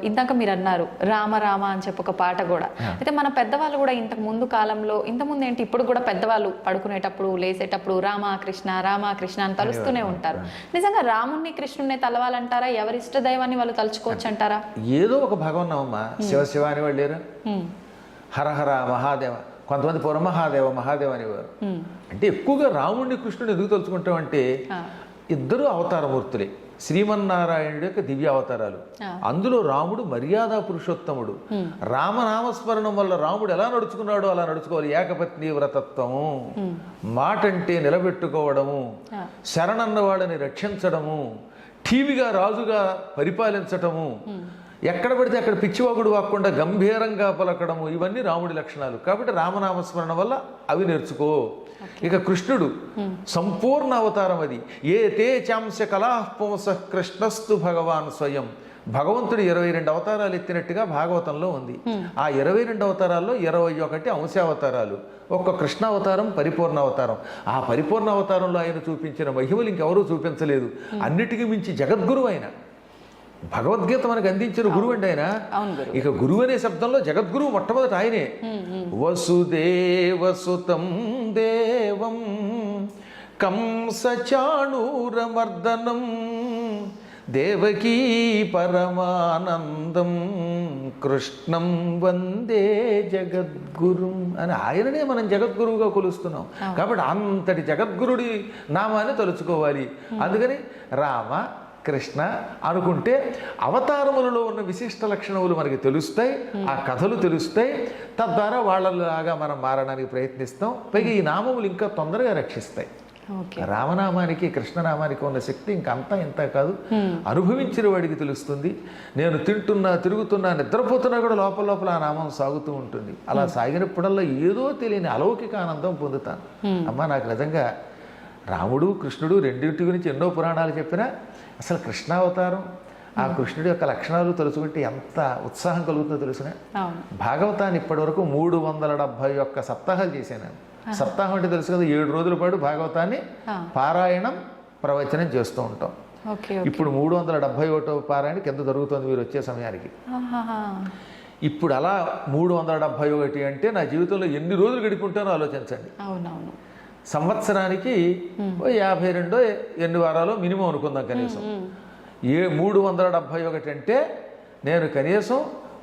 ఇందాక మీరు అన్నారు రామ రామ అని చెప్పి ఒక పాట కూడా. అయితే మన పెద్దవాళ్ళు కూడా ఇంతకు ముందు కాలంలో, ఇంతకుముందు ఏంటి, ఇప్పుడు కూడా పెద్దవాళ్ళు పడుకునేటప్పుడు లేసేటప్పుడు రామకృష్ణ రామకృష్ణ అని తలుస్తూనే ఉంటారు. నిజంగా రాముణ్ణి కృష్ణుణ్ణి తలవాలంటారా? ఎవరి ఇష్ట దైవాన్ని వాళ్ళు తలుచుకోవచ్చు అంటారా? ఏదో ఒక భగవన్నమ్మా, శివ శివ అనేవాళ్ళు లేరు, హరహర మహాదేవ, కొంతమంది పూర్వ మహాదేవ మహాదేవ అనేవారు. అంటే ఎక్కువగా రాముణ్ణి కృష్ణుని ఎందుకు తలుచుకుంటామంటే ఇద్దరు అవతారమూర్తులే, శ్రీమన్నారాయణుడి యొక్క దివ్య అవతారాలు. అందులో రాముడు మర్యాదా పురుషోత్తముడు. రామనామస్మరణం వల్ల రాముడు ఎలా నడుచుకున్నాడో అలా నడుచుకోవాలి. ఏకపత్ని వ్రతత్వము, మాటంటే నిలబెట్టుకోవడము, శరణన్న వాడిని రక్షించడము, టీవీగా రాజుగా పరిపాలించటము, ఎక్కడ పడితే అక్కడ పిచ్చివాగుడు వాక్కుండా గంభీరంగా పలకడము, ఇవన్నీ రాముడి లక్షణాలు. కాబట్టి రామనామస్మరణ వల్ల అవి నేర్చుకో. ఇక కృష్ణుడు సంపూర్ణ అవతారం. అది ఏ తే చాంశ కళాపుంస కృష్ణస్తు భగవాన్ స్వయం. భగవంతుడు 22 అవతారాలు ఎత్తినట్టుగా భాగవతంలో ఉంది. ఆ 22 అవతారాల్లో 21 అంశావతారాలు, ఒక్క కృష్ణావతారం పరిపూర్ణ అవతారం. ఆ పరిపూర్ణ అవతారంలో ఆయన చూపించిన మహిమలు ఇంకెవరూ చూపించలేదు. అన్నిటికీ మించి జగద్గురు ఆయన. భగవద్గీత మనకు అందించిన గురువు అండి ఆయన. ఇక గురువు అనే శబ్దంలో జగద్గురువు మొట్టమొదటి ఆయనే. వసుదేవసుతం దేవం కంసచాణూరమర్దనం దేవకీ పరమానందం కృష్ణం వందే జగద్గురుం అని ఆయననే మనం జగద్గురువుగా కొలుస్తున్నాం. కాబట్టి అంతటి జగద్గురుడి నామాన్ని తలుచుకోవాలి. అందుకని రామ కృష్ణ అనుకుంటే అవతారములలో ఉన్న విశిష్ట లక్షణములు మనకి తెలుస్తాయి, ఆ కథలు తెలుస్తాయి. తద్వారా వాళ్ళలాగా మనం మారడానికి ప్రయత్నిస్తాం. పైగా ఈ నామములు ఇంకా తొందరగా రక్షిస్తాయి. రామనామానికి కృష్ణనామానికి ఉన్న శక్తి ఇంకంతా ఇంత కాదు, అనుభవించిన వాడికి తెలుస్తుంది. నేను తింటున్నా, తిరుగుతున్నా, నిద్రపోతున్నా కూడా లోపల లోపల ఆ నామం సాగుతూ ఉంటుంది. అలా సాగినప్పుడల్లా ఏదో తెలియని అలౌకిక ఆనందం పొందుతాను. అమ్మ, నాకు నిజంగా రాముడు కృష్ణుడు రెండింటి గురించి ఎన్నో పురాణాలు చెప్పినా అసలు కృష్ణావతారం, ఆ కృష్ణుడి యొక్క లక్షణాలు తలుచుకుంటే ఎంత ఉత్సాహం కలుగుతుందో తెలుసునా. భాగవతాన్ని ఇప్పటి వరకు 371 సప్తాహాలు చేశాను. సప్తాహం అంటే తెలుసు కదా, 7 రోజుల పాటు భాగవతాన్ని పారాయణం ప్రవచనం చేస్తూ ఉంటాం. ఇప్పుడు 371వ పారాయణ కింద జరుగుతుంది మీరు వచ్చే సమయానికి. ఇప్పుడు అలా 371 అంటే నా జీవితంలో ఎన్ని రోజులు గడిపుంటానో ఆలోచించండి. సంవత్సరానికి 52 ఎన్ని వారాలు మినిమం అనుకుందాం కనీసం. 371 అంటే నేను కనీసం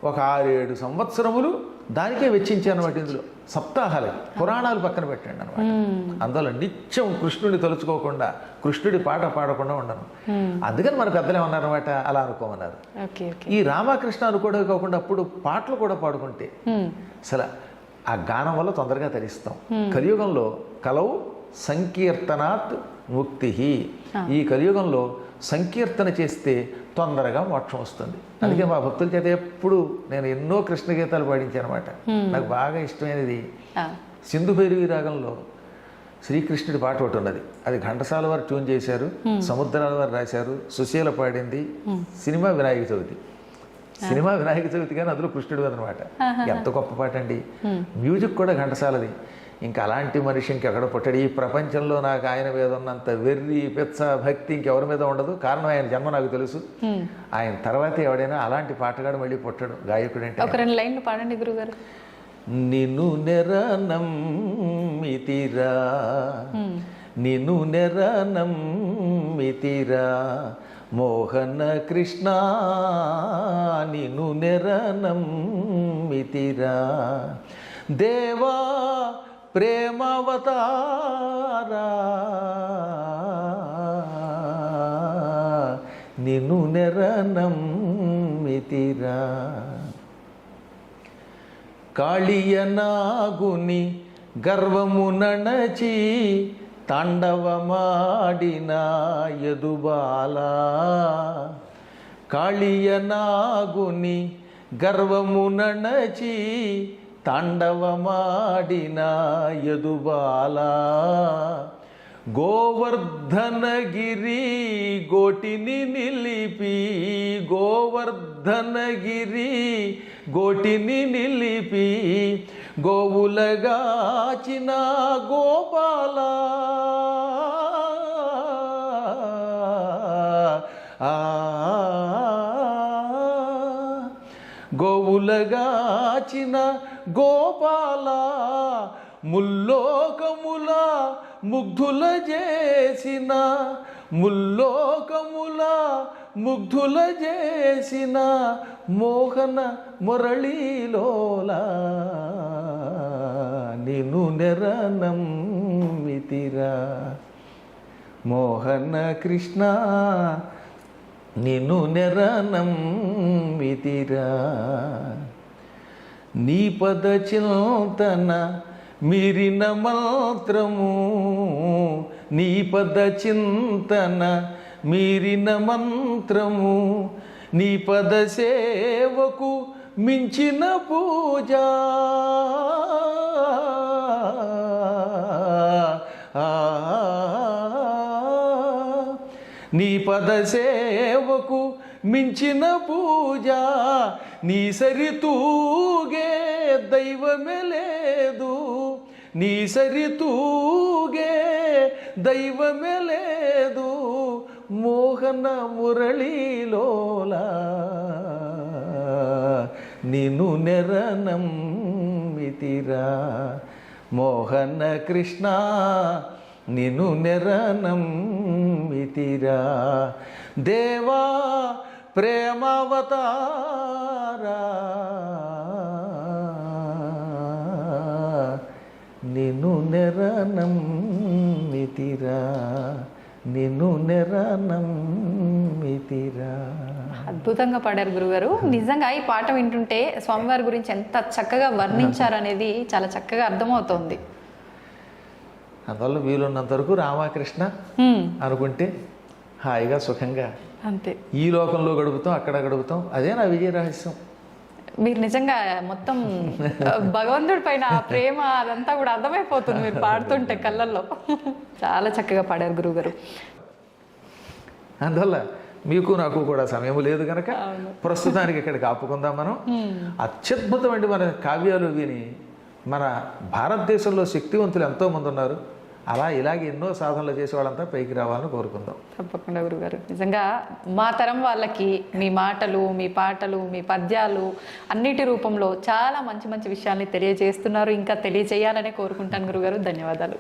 ఒక 6-7 సంవత్సరములు దానికే వెచ్చించాను అనమాట. ఇందులో సప్తాహాలకి పురాణాలు పక్కన పెట్టండి అనమాట. అందులో నిత్యం కృష్ణుడిని తలుచుకోకుండా, కృష్ణుడి పాట పాడకుండా ఉండను. అందుకని మన పెద్దలే ఉన్నారనమాట, అలా అనుకోమన్నారు. ఈ రామకృష్ణ అనుకోవడం కాకుండా అప్పుడు పాటలు కూడా పాడుకుంటే అసలు ఆ గానం వల్ల తొందరగా తరిస్తాం. కలియుగంలో కలవు సంకీర్తనాత్ ముక్తి. ఈ కలియుగంలో సంకీర్తన చేస్తే తొందరగా మోక్షం వస్తుంది. అందుకే మా భక్తుల చేత ఎప్పుడు నేను ఎన్నో కృష్ణ గీతాలు పాడించాను అనమాట. నాకు బాగా ఇష్టమైనది సింధు భైరవి రాగంలో శ్రీకృష్ణుడి పాట ఒకటి ఉన్నది. అది ఘంటసాల వారు ట్యూన్ చేశారు, సముద్రాల వారు రాశారు, సుశీల పాడింది. సినిమా వినాయక చవితి. సినిమా వినాయక చవితి కానీ అందులో కృష్ణుడు అనమాట. ఎంత గొప్ప పాట అండి. మ్యూజిక్ కూడా ఘంటసాలది. ఇంకా అలాంటి మనిషి ఇంకెక్కడ పుట్టాడు ఈ ప్రపంచంలో. నాకు ఆయన మీద ఉన్నంత వెర్రి పెచ్చ భక్తి ఇంకెవరి మీద ఉండదు. కారణం ఆయన జన్మ నాకు తెలుసు. ఆయన తర్వాత ఎవడైనా అలాంటి పాటగాడు మళ్ళీ పుట్టాడు గాయకుడు అంటే. ఒక 2 లైన్లు పాడండి గురుగారు. నిన్ను నెరనమ్మితిరా, నిన్ను నెరనమ్మితిరా మోహన కృష్ణ, నిన్ను నెరనమ్మితిరా దేవా ప్రేమావతారా, నిన్ను నెరనమ్మితిరా. కాళియనాగుని గర్వము నణచి తాండవమాడిన యదుబాల, కాళియనాగుని గర్వము నణచి తాండవమాడిన యదుబాల, గోవర్ధనగిరి గోటిని నిలిపి, గోవర్ధనగిరి గోటిని నిలిపి గోవులగాచిన గోపాల, గోవులగాచిన గోపాల, ముల్లోకముల ముగ్ధుల చేసిన, ముల్లోకముల ముగ్ధుల చేసిన మోహన మురళీలోలా, నిన్ను నెరనమ్మితిరా మోహన కృష్ణ, నిన్ను నెరనమ్మితిరా. నీ పద చింతన మీరిన మంత్రము, నీ పద చింతన మీరిన మంత్రము, నీ పద సేవకు మించిన పూజ, నీ పద సేవకు మించిన పూజ, నీ సరితూగే దైవమే లేదు, నీ సరితూగే దైవమే లేదు మోహన మురళీలోలా, నిన్ను నెరనమ్మితిరా మోహన కృష్ణ, నిన్ను నెరనమ్మితిరా దేవా ప్రేమావతారా, నిన్ను నెరనమ్మితిరా, నిన్ను నెరనమ్మితిరా. అద్భుతంగా పాడారు గురుగారు. నిజంగా ఈ పాట వింటుంటే స్వామివారి గురించి ఎంత చక్కగా వర్ణించారనేది చాలా చక్కగా అర్థమవుతోంది. అందువల్ల వీలున్నంత వరకు రామకృష్ణ అనుకుంటే హాయిగా సుఖంగా అంతే ఈ లోకంలో గడుపుతాం, అక్కడ గడుపుతాం. అదే నా విజయ రహస్యం. మీరు నిజంగా మొత్తం భగవంతుడి పైన ఆ ప్రేమ అదంతా కూడా అర్థమైపోతుంది మీరు పాడుతుంటే కళ్ళల్లో. చాలా చక్కగా పాడారు గురువుగారు. అందువల్ల మీకు నాకు కూడా సమయం లేదు కనుక ప్రస్తుతానికి ఇక్కడికి ఆపుకుందాం మనం. అత్యద్భుతమైన మన కావ్యాలు విని మన భారతదేశంలో శక్తివంతులు ఎంతోమంది ఉన్నారు. అలా ఇలాగే ఎన్నో సాధనలు చేసే వాళ్ళంతా పైకి రావాలని కోరుకుందాం. తప్పకుండా గురుగారు. నిజంగా మా తరం వాళ్ళకి మీ మాటలు, మీ పాటలు, మీ పద్యాలు అన్నిటి రూపంలో చాలా మంచి మంచి విషయాల్ని తెలియజేస్తున్నారు. ఇంకా తెలియజేయాలనే కోరుకుంటాను గురుగారు. ధన్యవాదాలు.